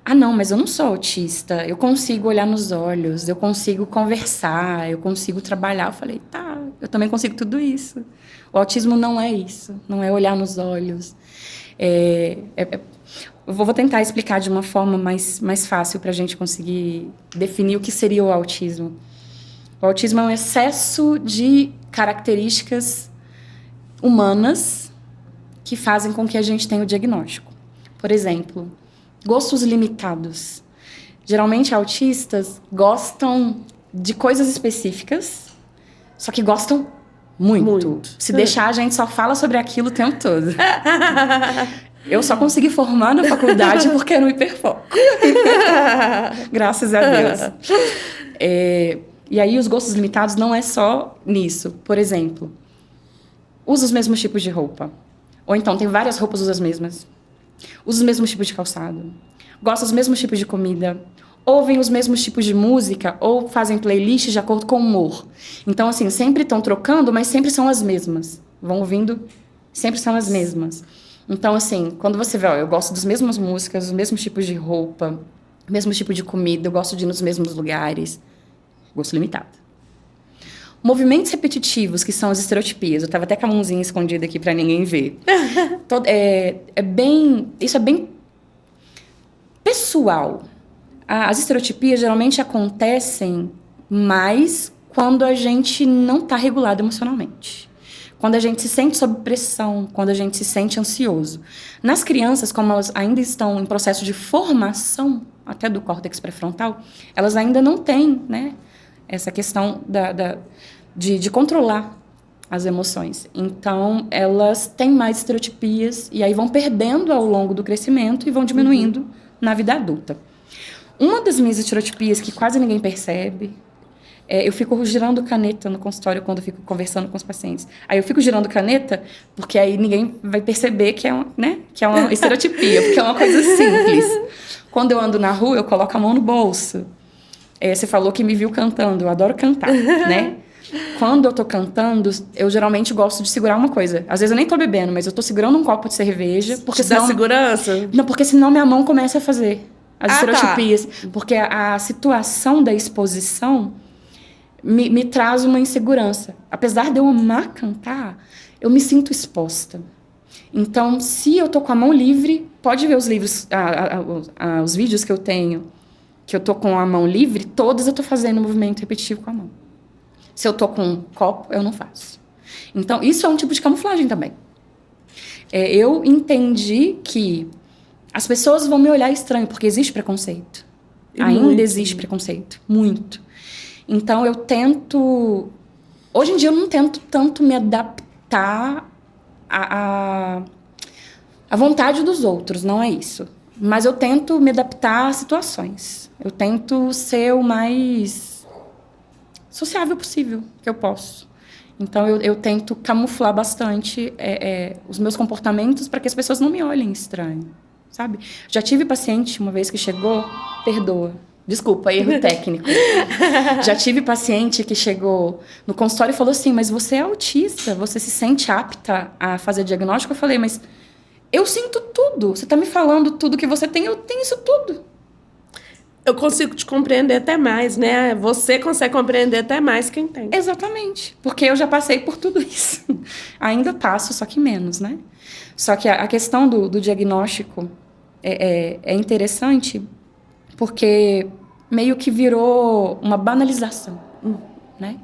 Ah, não, mas eu não sou autista. Eu consigo olhar nos olhos, eu consigo conversar, eu consigo trabalhar. Eu falei, tá, eu também consigo tudo isso. O autismo não é isso, não é olhar nos olhos. Eu vou tentar explicar de uma forma mais fácil para a gente conseguir definir o que seria o autismo. O autismo é um excesso de características humanas que fazem com que a gente tenha o diagnóstico. Por exemplo, gostos limitados. Geralmente, autistas gostam de coisas específicas, só que gostam muito. Se deixar, a gente só fala sobre aquilo o tempo todo. Eu só consegui formar na faculdade porque era um hiperfoco. Graças a Deus. E aí, os gostos limitados não é só nisso. Por exemplo, usa os mesmos tipos de roupa. Ou então, tem várias roupas, usa as mesmas. Usa os mesmos tipos de calçado. Gosta dos mesmos tipos de comida. Ouvem os mesmos tipos de música ou fazem playlists de acordo com o humor. Então, assim, sempre estão trocando, mas sempre são as mesmas. Vão ouvindo, sempre são as mesmas. Então, assim, quando você vê, ó, eu gosto das mesmas músicas, dos mesmos tipos de roupa, mesmo tipo de comida, eu gosto de ir nos mesmos lugares. Gosto limitado. Movimentos repetitivos, que são as estereotipias. Eu estava até com a mãozinha escondida aqui para ninguém ver. Isso é bem pessoal. As estereotipias geralmente acontecem mais quando a gente não está regulado emocionalmente. Quando a gente se sente sob pressão, quando a gente se sente ansioso. Nas crianças, como elas ainda estão em processo de formação, até do córtex pré-frontal, elas ainda não têm, né, essa questão de controlar as emoções. Então, elas têm mais estereotipias e aí vão perdendo ao longo do crescimento e vão diminuindo na vida adulta. Uma das minhas estereotipias que quase ninguém percebe, eu fico girando caneta no consultório quando eu fico conversando com os pacientes. Aí eu fico girando caneta porque aí ninguém vai perceber que é uma estereotipia, porque é uma coisa simples. Quando eu ando na rua, eu coloco a mão no bolso. Você falou que me viu cantando, eu adoro cantar, né? Quando eu tô cantando, eu geralmente gosto de segurar uma coisa. Às vezes eu nem tô bebendo, mas eu tô segurando um copo de cerveja. Porque senão... Dá segurança? Não, porque senão minha mão começa a fazer as estereotipias. Tá. Porque a situação da exposição me traz uma insegurança. Apesar de eu amar cantar, eu me sinto exposta. Então, se eu tô com a mão livre, pode ver os livros, os vídeos que eu tenho, que eu tô com a mão livre, todos eu tô fazendo movimento repetitivo com a mão. Se eu tô com um copo, eu não faço. Então, isso é um tipo de camuflagem também. Eu entendi que as pessoas vão me olhar estranho, porque existe preconceito. Ainda existe preconceito. Muito. Então, eu tento... Hoje em dia, eu não tento tanto me adaptar à vontade dos outros, não é isso. Mas eu tento me adaptar a situações. Eu tento ser o mais sociável possível que eu posso. Então, eu tento camuflar bastante os meus comportamentos para que as pessoas não me olhem estranho, sabe? Já tive paciente uma vez que chegou... Perdoa. Desculpa, erro técnico. Já tive paciente que chegou no consultório e falou assim, mas você é autista, você se sente apta a fazer diagnóstico? Eu falei, mas eu sinto tudo. Você está me falando tudo que você tem, eu tenho isso tudo. Eu consigo te compreender até mais, né? Você consegue compreender até mais quem tem. Exatamente, porque eu já passei por tudo isso. Ainda passo, só que menos, né? Só que a questão do diagnóstico é interessante porque meio que virou uma banalização, né?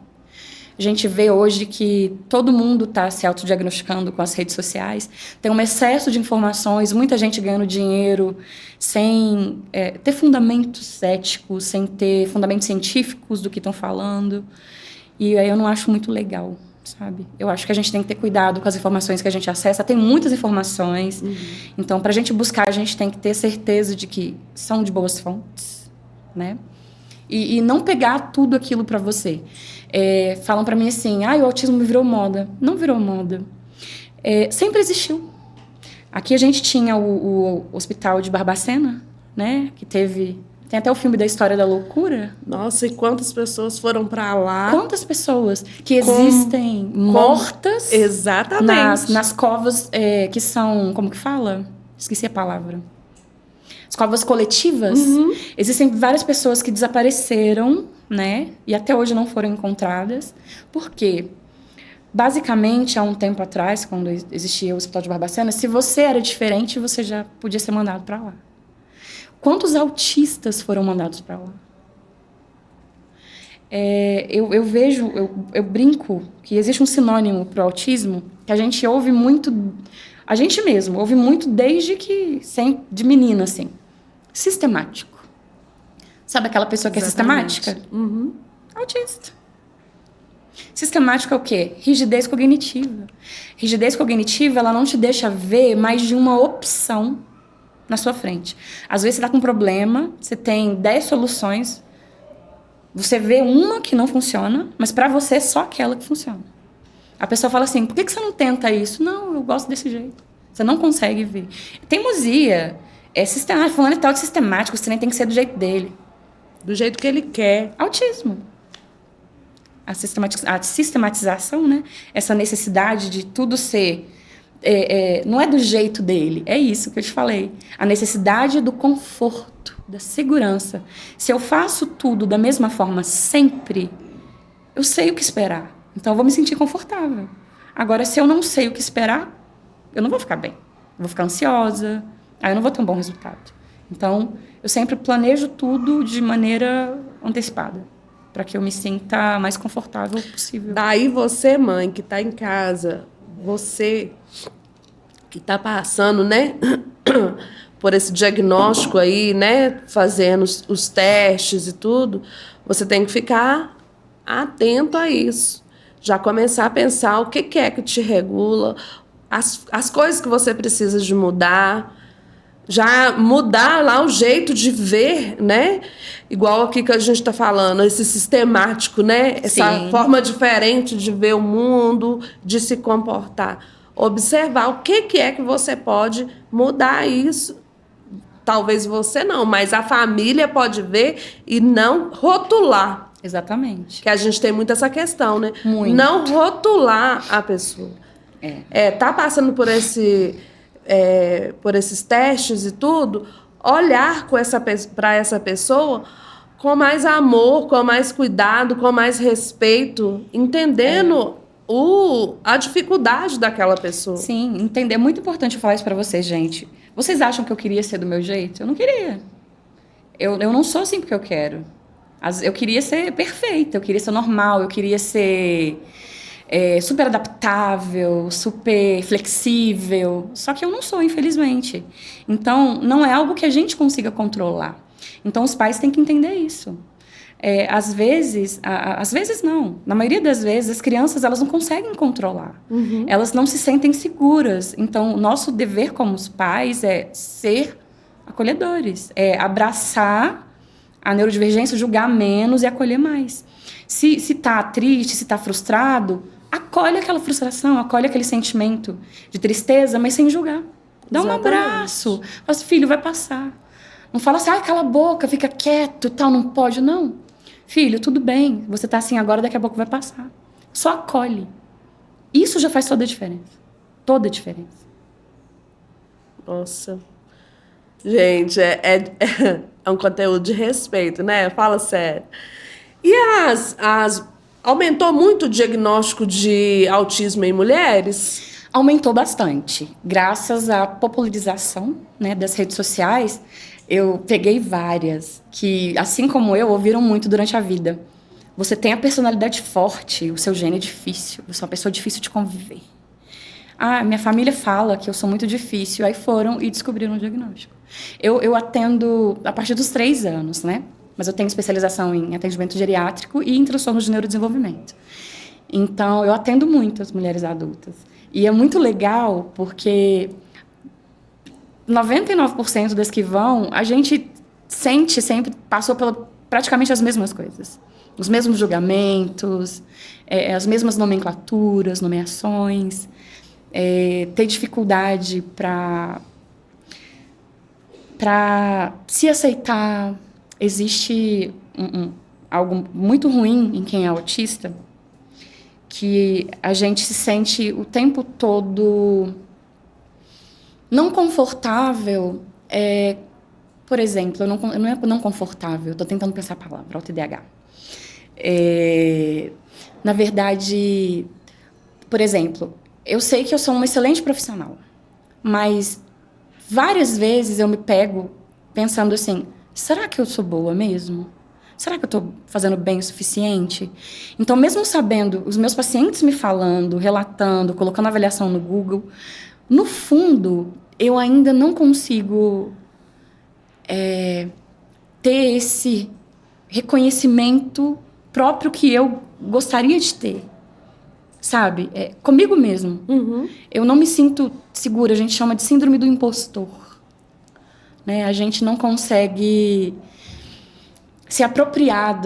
A gente vê hoje que todo mundo está se autodiagnosticando com as redes sociais. Tem um excesso de informações, muita gente ganhando dinheiro sem ter fundamentos éticos, sem ter fundamentos científicos do que estão falando. E aí eu não acho muito legal, sabe? Eu acho que a gente tem que ter cuidado com as informações que a gente acessa. Tem muitas informações. Então, para a gente buscar, a gente tem que ter certeza de que são de boas fontes, né? E não pegar tudo aquilo para você. Falam para mim assim, o autismo virou moda. Não virou moda. Sempre existiu. Aqui a gente tinha o hospital de Barbacena, né? Que tem até o filme da História da Loucura. Nossa, e quantas pessoas foram para lá? Quantas pessoas que existem mortas. Exatamente. Nas covas que são, como que fala? Esqueci a palavra. As covas coletivas. Existem várias pessoas que desapareceram, né? E até hoje não foram encontradas. Por quê? Basicamente, há um tempo atrás, quando existia o Hospital de Barbacena, se você era diferente, você já podia ser mandado para lá. Quantos autistas foram mandados para lá? Eu vejo, eu brinco que existe um sinônimo para o autismo que a gente ouve muito, a gente mesmo ouve muito desde de menina, assim. Sistemático. Sabe aquela pessoa que Exatamente. É sistemática? Autista. Sistemático é o quê? Rigidez cognitiva. Rigidez cognitiva, ela não te deixa ver mais de uma opção na sua frente. Às vezes você está com um problema, você tem 10 soluções, você vê uma que não funciona, mas para você é só aquela que funciona. A pessoa fala assim, por que você não tenta isso? Não, eu gosto desse jeito. Você não consegue ver. Teimosia é sistemática, falando tal de sistemático, você nem tem que ser do jeito dele. Do jeito que ele quer. Autismo. A sistematização, né? Essa necessidade de tudo ser... não é do jeito dele, é isso que eu te falei. A necessidade do conforto, da segurança. Se eu faço tudo da mesma forma sempre, eu sei o que esperar. Então, eu vou me sentir confortável. Agora, se eu não sei o que esperar, eu não vou ficar bem. Eu vou ficar ansiosa, aí eu não vou ter um bom resultado. Então, eu sempre planejo tudo de maneira antecipada, para que eu me sinta mais confortável possível. Daí você, mãe, que está em casa, você que está passando, né, por esse diagnóstico aí, né, fazendo os testes e tudo, você tem que ficar atento a isso. Já começar a pensar o que é que te regula, as coisas que você precisa de mudar, já mudar lá o jeito de ver, né? Igual aqui que a gente está falando, esse sistemático, né? Essa Sim. forma diferente de ver o mundo, de se comportar. Observar o que é que você pode mudar isso. Talvez você não, mas a família pode ver e não rotular. Exatamente. Que a gente tem muito essa questão, né? Muito. Não rotular a pessoa. Tá passando por esses testes e tudo, olhar para essa pessoa com mais amor, com mais cuidado, com mais respeito, entendendo a dificuldade daquela pessoa. Sim, entender. É muito importante eu falar isso pra vocês, gente. Vocês acham que eu queria ser do meu jeito? Eu não queria. Eu não sou assim porque eu quero. Eu queria ser perfeita, eu queria ser normal, eu queria ser super adaptável, super flexível. Só que eu não sou, infelizmente. Então, não é algo que a gente consiga controlar. Então, os pais têm que entender isso. Às vezes não. Na maioria das vezes, as crianças elas não conseguem controlar. Uhum. Elas não se sentem seguras. Então, o nosso dever como os pais é ser acolhedores. É abraçar a neurodivergência, julgar menos e acolher mais. Se tá triste, se tá frustrado, acolhe aquela frustração, acolhe aquele sentimento de tristeza, mas sem julgar. Dá um abraço. Fala assim, filho, vai passar. Não fala assim, cala a boca, fica quieto, tal, não pode. Não. Filho, tudo bem, você tá assim agora, daqui a pouco vai passar. Só acolhe. Isso já faz toda a diferença. Toda a diferença. Nossa. Gente, é um conteúdo de respeito, né? Fala sério. E aumentou muito o diagnóstico de autismo em mulheres? Aumentou bastante. Graças à popularização, né, das redes sociais, eu peguei várias que, assim como eu, ouviram muito durante a vida. Você tem a personalidade forte, o seu gene é difícil, você é uma pessoa difícil de conviver. Minha família fala que eu sou muito difícil. Aí foram e descobriram o diagnóstico. Eu atendo a partir dos 3 anos, né? Mas eu tenho especialização em atendimento geriátrico e em transtornos de neurodesenvolvimento. Então, eu atendo muitas mulheres adultas. E é muito legal porque 99% das que vão, a gente sempre passou por praticamente as mesmas coisas. Os mesmos julgamentos, as mesmas nomenclaturas, nomeações, ter dificuldade para se aceitar. Existe algo muito ruim em quem é autista, que a gente se sente o tempo todo não confortável. Por exemplo, não é não confortável, estou tentando pensar a palavra, auto-TDAH. Na verdade, por exemplo, eu sei que eu sou uma excelente profissional, mas várias vezes eu me pego pensando assim, será que eu sou boa mesmo? Será que eu estou fazendo bem o suficiente? Então, mesmo sabendo, os meus pacientes me falando, relatando, colocando avaliação no Google, no fundo, eu ainda não consigo ter esse reconhecimento próprio que eu gostaria de ter. Sabe? Comigo mesmo. Uhum. Eu não me sinto segura. A gente chama de síndrome do impostor. né? A gente não consegue se apropriar,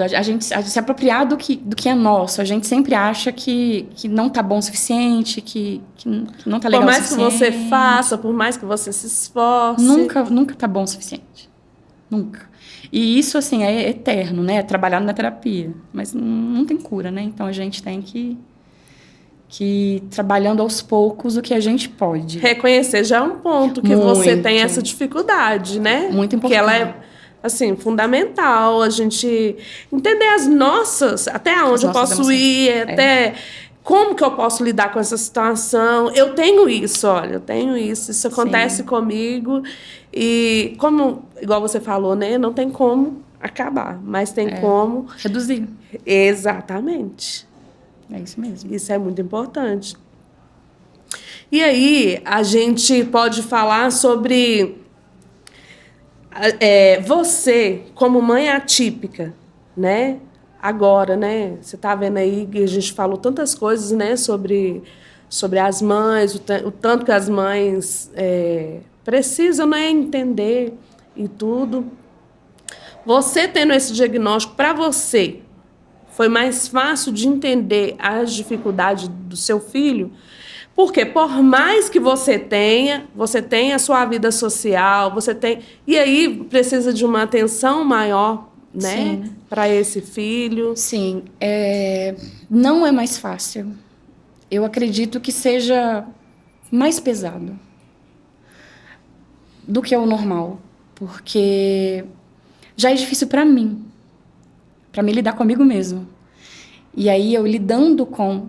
se apropriar do que é nosso. A gente sempre acha que não tá bom o suficiente, que não tá legal o suficiente. Por mais que você faça, por mais que você se esforce. Nunca tá bom o suficiente. Nunca. E isso, assim, é eterno, né? É trabalhado na terapia. Mas não tem cura, né? Então, a gente tem que ir trabalhando aos poucos o que a gente pode. Reconhecer já é um ponto que você tem essa dificuldade, né? Muito importante. Que ela é, assim, fundamental. A gente entender as nossas, até onde eu posso ir, até como que eu posso lidar com essa situação. Eu tenho isso, olha, eu tenho isso. Isso acontece comigo. E como, igual você falou, né? Não tem como acabar, mas tem como... reduzir. Exatamente. É isso mesmo. Isso é muito importante. E aí, a gente pode falar sobre você, como mãe atípica, né? Agora, né? Você está vendo aí que a gente falou tantas coisas, né? Sobre as mães, o tanto que as mães precisam, né? Entender e tudo. Você tendo esse diagnóstico, para você, foi mais fácil de entender as dificuldades do seu filho? Porque por mais que você tenha a sua vida social, você tem... E aí precisa de uma atenção maior, né? Para esse filho. Sim. Não é mais fácil. Eu acredito que seja mais pesado do que o normal. Porque já é difícil para mim lidar comigo mesmo. E aí, eu lidando com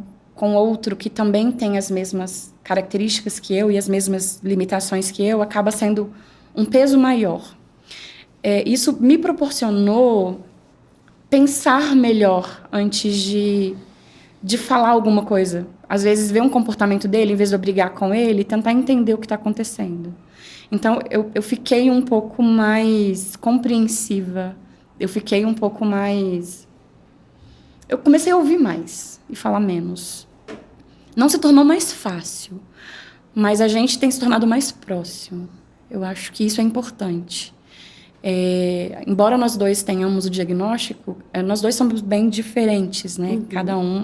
outro que também tem as mesmas características que eu e as mesmas limitações que eu, acaba sendo um peso maior. Isso me proporcionou pensar melhor antes de falar alguma coisa. Às vezes, ver um comportamento dele, em vez de eu brigar com ele, tentar entender o que está acontecendo. Então, eu fiquei um pouco mais compreensiva. Eu fiquei um pouco mais... Eu comecei a ouvir mais e falar menos. Não se tornou mais fácil, mas a gente tem se tornado mais próximo. Eu acho que isso é importante. Embora nós dois tenhamos o diagnóstico, nós dois somos bem diferentes, né? Uhum. Cada um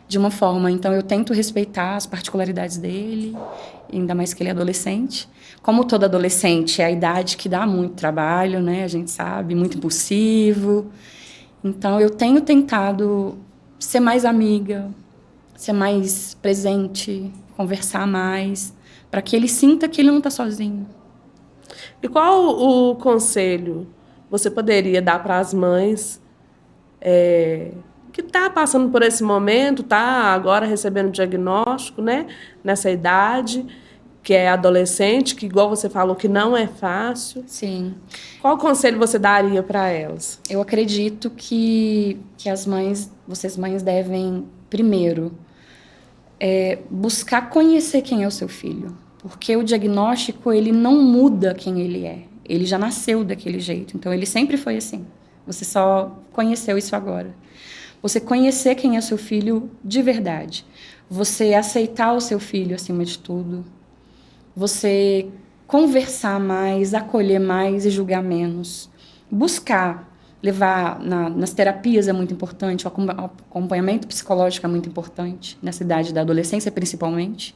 de uma forma. Então, eu tento respeitar as particularidades dele, ainda mais que ele é adolescente. Como todo adolescente, é a idade que dá muito trabalho, né? A gente sabe, muito impulsivo. Então, eu tenho tentado ser mais amiga, ser mais presente, conversar mais, para que ele sinta que ele não está sozinho. E qual o conselho você poderia dar para as mães que está passando por esse momento, está agora recebendo diagnóstico, né, nessa idade, que é adolescente, que, igual você falou, que não é fácil? Sim. Qual conselho você daria para elas? Eu acredito que vocês mães devem, primeiro, buscar conhecer quem é o seu filho. Porque o diagnóstico, ele não muda quem ele é. Ele já nasceu daquele jeito. Então, ele sempre foi assim. Você só conheceu isso agora. Você conhecer quem é o seu filho de verdade. Você aceitar o seu filho acima de tudo. Você conversar mais, acolher mais e julgar menos. Buscar, levar nas terapias é muito importante. O acompanhamento psicológico é muito importante. Nessa idade da adolescência, principalmente.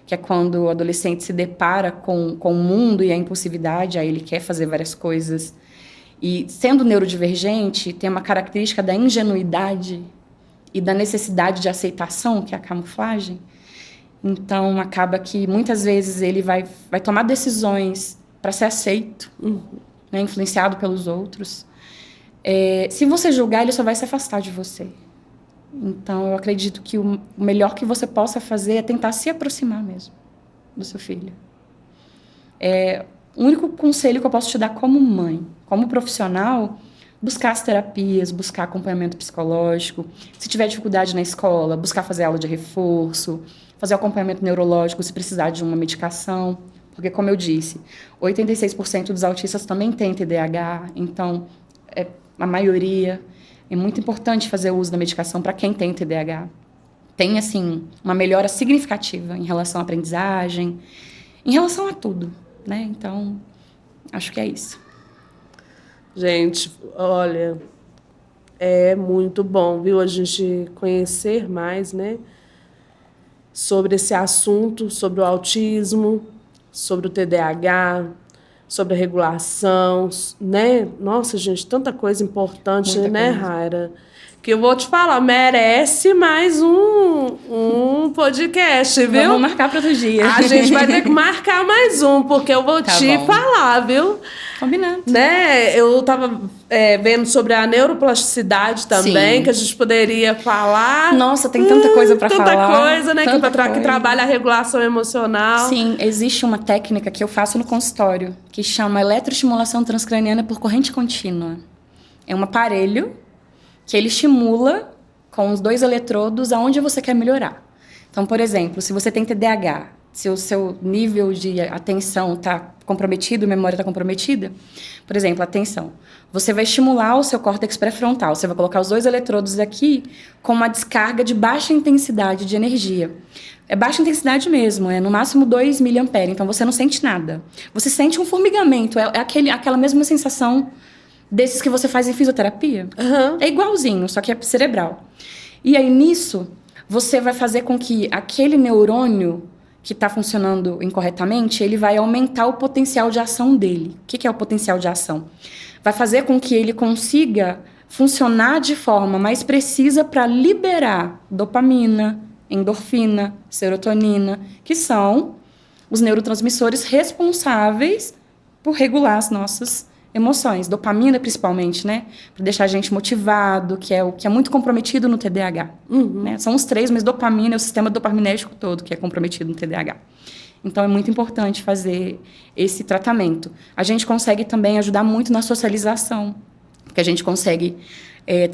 Que é quando o adolescente se depara com o mundo e a impulsividade, aí ele quer fazer várias coisas. E, sendo neurodivergente, tem uma característica da ingenuidade e da necessidade de aceitação, que é a camuflagem. Então, acaba que, muitas vezes, ele vai tomar decisões para ser aceito, né, influenciado pelos outros. Se você julgar, ele só vai se afastar de você. Então, eu acredito que o melhor que você possa fazer é tentar se aproximar mesmo do seu filho. O único conselho que eu posso te dar como mãe, como profissional, buscar as terapias, buscar acompanhamento psicológico. Se tiver dificuldade na escola, buscar fazer aula de reforço, fazer acompanhamento neurológico se precisar de uma medicação. Porque, como eu disse, 86% dos autistas também têm TDAH, então, a maioria... É muito importante fazer uso da medicação para quem tem TDAH. Tem, assim, uma melhora significativa em relação à aprendizagem, em relação a tudo, né? Então, Acho que é isso. Gente, olha, é muito bom, viu, a gente conhecer mais, né, sobre esse assunto, sobre o autismo, sobre o TDAH, sobre a regulação, né? Nossa, gente, tanta coisa importante, Muita né, coisa. Raira? Que eu vou te falar, merece mais um podcast, viu? Vamos marcar para outro dia. A gente vai ter que marcar mais um, porque eu vou Tá te bom. falar, viu? Combinado. Né? Eu estava vendo sobre a neuroplasticidade também, Sim. que a gente poderia falar. Nossa, tem tanta coisa para falar. Tanta coisa, né? Tanta Que coisa. trabalha a regulação emocional. Sim, existe uma técnica que eu faço no consultório, que chama eletroestimulação transcraniana por corrente contínua. É um aparelho que ele estimula com os 2 eletrodos aonde você quer melhorar. Então, por exemplo, se você tem TDAH, se o seu nível de atenção está comprometido, memória está comprometida, por exemplo, atenção, você vai estimular o seu córtex pré-frontal, você vai colocar os 2 eletrodos aqui com uma descarga de baixa intensidade de energia. É baixa intensidade mesmo, é no máximo 2 miliamperes, então você não sente nada. Você sente um formigamento, aquela mesma sensação desses que você faz em fisioterapia. Uhum. É igualzinho, só que é cerebral. E aí, nisso, você vai fazer com que aquele neurônio que está funcionando incorretamente, ele vai aumentar o potencial de ação dele. O que é o potencial de ação? Vai fazer com que ele consiga funcionar de forma mais precisa para liberar dopamina, endorfina, serotonina, que são os neurotransmissores responsáveis por regular as nossas emoções, dopamina principalmente, né? Para deixar a gente motivado, que é o que é muito comprometido no TDAH. Né? São os 3, mas dopamina é o sistema dopaminérgico todo que é comprometido no TDAH. Então, é muito importante fazer esse tratamento. A gente consegue também ajudar muito na socialização, porque a gente consegue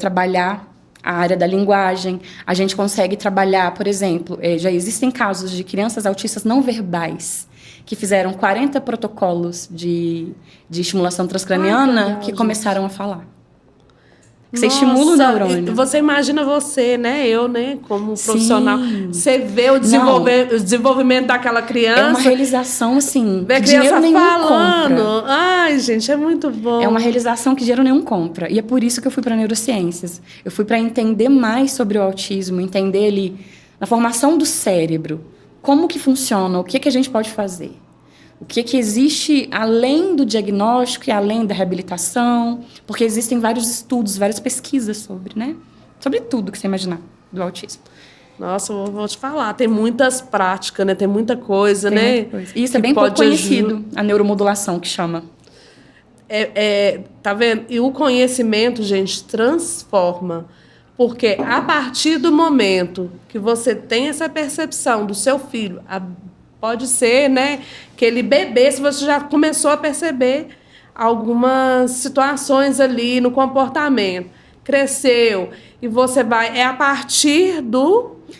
trabalhar a área da linguagem, a gente consegue trabalhar, por exemplo, já existem casos de crianças autistas não verbais, que fizeram 40 protocolos de estimulação transcraniana que começaram a falar. Você estimula o neurônio. Você imagina você, né? Eu, né? Como Sim. profissional. Você vê o desenvolvimento daquela criança. É uma realização, assim, vê a que dinheiro nenhum falando. compra. Ai, gente, é muito bom. É uma realização que dinheiro nenhum compra. E é por isso que eu fui para neurociências. Eu fui para entender mais sobre o autismo, entender ele na formação do cérebro. Como que funciona, o que a gente pode fazer. O que existe além do diagnóstico e além da reabilitação, porque existem vários estudos, várias pesquisas sobre, né? Sobre tudo que você imaginar do autismo. Nossa, eu vou te falar, tem muitas práticas, né? Tem muita coisa, Tem né? muita coisa. Isso é bem pouco conhecido, a neuromodulação que chama. Tá vendo? E o conhecimento, gente, transforma. Porque a partir do momento que você tem essa percepção do seu filho, pode ser, né, que ele bebê, se você já começou a perceber algumas situações ali no comportamento, cresceu, e você vai... É a partir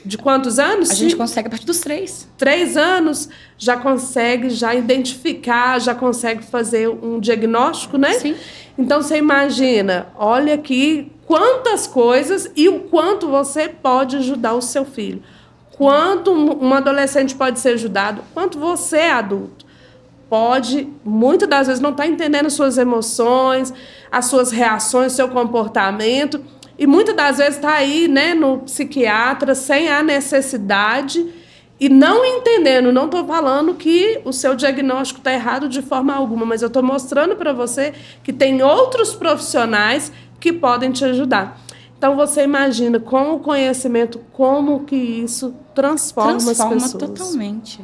de quantos anos? A gente consegue a partir dos 3. 3 anos, já consegue já identificar, já consegue fazer um diagnóstico, né? Sim. Então, você imagina, olha aqui quantas coisas e o quanto você pode ajudar o seu filho. Quanto um adolescente pode ser ajudado, quanto você, adulto, pode, muitas das vezes, não estar entendendo suas emoções, as suas reações, seu comportamento, e muitas das vezes está aí, né, no psiquiatra, sem a necessidade e não entendendo. Não estou falando que o seu diagnóstico está errado de forma alguma, mas eu estou mostrando para você que tem outros profissionais que podem te ajudar. Então, você imagina, com o conhecimento, como que isso transforma as pessoas. Transforma totalmente.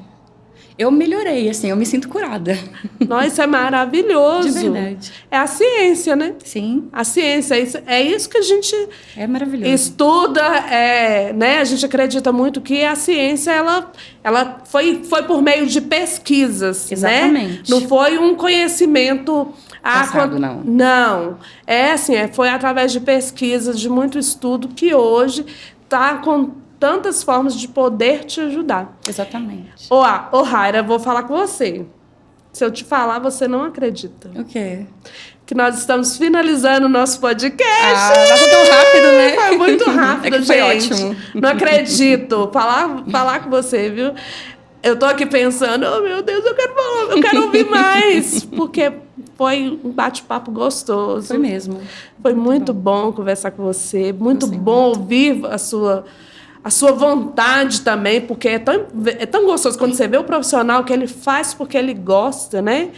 Eu melhorei, assim, eu me sinto curada. Nossa, isso é maravilhoso. De verdade. É a ciência, né? Sim. A ciência, é isso que a gente É maravilhoso. estuda, né? A gente acredita muito que a ciência, ela foi por meio de pesquisas, Exatamente. né? Não foi um conhecimento... Passado, não. Não. É assim, foi através de pesquisas, de muito estudo, que hoje está com tantas formas de poder te ajudar. Exatamente. Ô, Raira, vou falar com você. Se eu te falar, você não acredita. O quê? Que nós estamos finalizando o nosso podcast. Passou tão rápido, né? Foi muito rápido, É que foi gente. ótimo. Não acredito. Falar com você, viu? Eu tô aqui pensando, oh, meu Deus, eu quero ouvir mais. Porque foi um bate-papo gostoso. Foi mesmo. Foi muito bom conversar com você. Muito bom ouvir a sua vontade também, porque é tão gostoso quando você vê o profissional que ele faz porque ele gosta, né?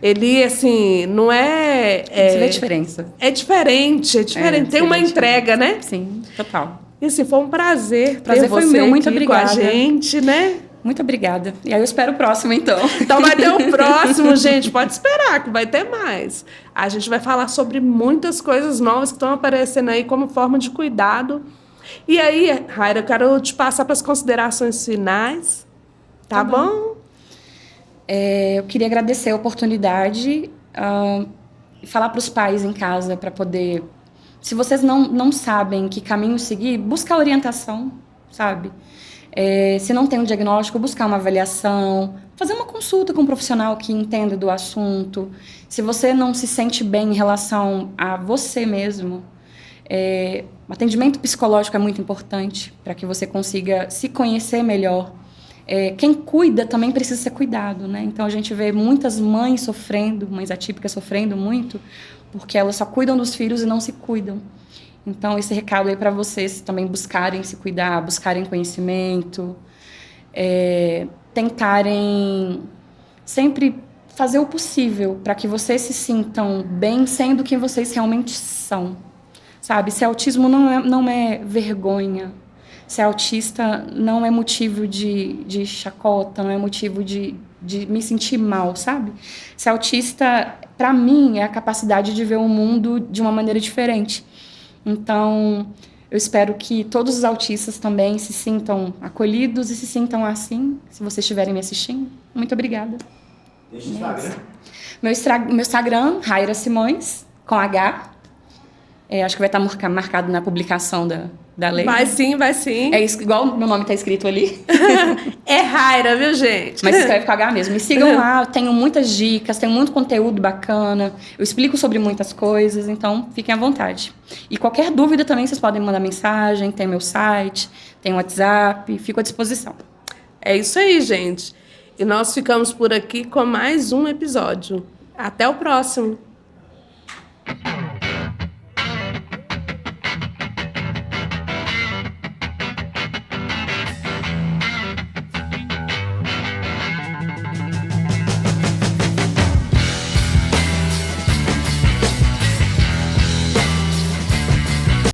Ele, assim, não é... Você vê a diferença. É diferente. Tem uma entrega, né? Sim, total. E assim, foi um prazer ter Foi você meu. Muito aqui obrigada. com a gente, né? Muito obrigada. E aí eu espero o próximo, então. Então vai ter o próximo, gente. Pode esperar que vai ter mais. A gente vai falar sobre muitas coisas novas que estão aparecendo aí como forma de cuidado. E aí, Raira, eu quero te passar para as considerações finais. Tá bom? Eu queria agradecer a oportunidade e falar para os pais em casa para poder... Se vocês não sabem que caminho seguir, buscar orientação, sabe? Se não tem um diagnóstico, buscar uma avaliação, fazer uma consulta com um profissional que entenda do assunto. Se você não se sente bem em relação a você mesmo, o atendimento psicológico é muito importante para que você consiga se conhecer melhor. Quem cuida também precisa ser cuidado, né? Então a gente vê muitas mães sofrendo, mães atípicas sofrendo muito, porque elas só cuidam dos filhos e não se cuidam. Então, esse recado aí para vocês também buscarem se cuidar, buscarem conhecimento, tentarem sempre fazer o possível para que vocês se sintam bem sendo quem vocês realmente são, sabe? Se autismo não é vergonha, se autista não é motivo de chacota, não é motivo de me sentir mal, sabe? Se autista, para mim, é a capacidade de ver o mundo de uma maneira diferente. Então, eu espero que todos os autistas também se sintam acolhidos e se sintam assim, se vocês estiverem me assistindo. Muito obrigada. Deixa o Instagram. Meu Instagram, Raira Simões, com H. Acho que vai estar marcado na publicação da lei. Vai sim, vai sim. É isso, igual o meu nome está escrito ali. É Raira, viu, gente? Mas escreve com H mesmo. Me sigam lá, eu tenho muitas dicas, tenho muito conteúdo bacana. Eu explico sobre muitas coisas, então fiquem à vontade. E qualquer dúvida também, vocês podem mandar mensagem, tem meu site, tem o WhatsApp, fico à disposição. É isso aí, gente. E nós ficamos por aqui com mais um episódio. Até o próximo.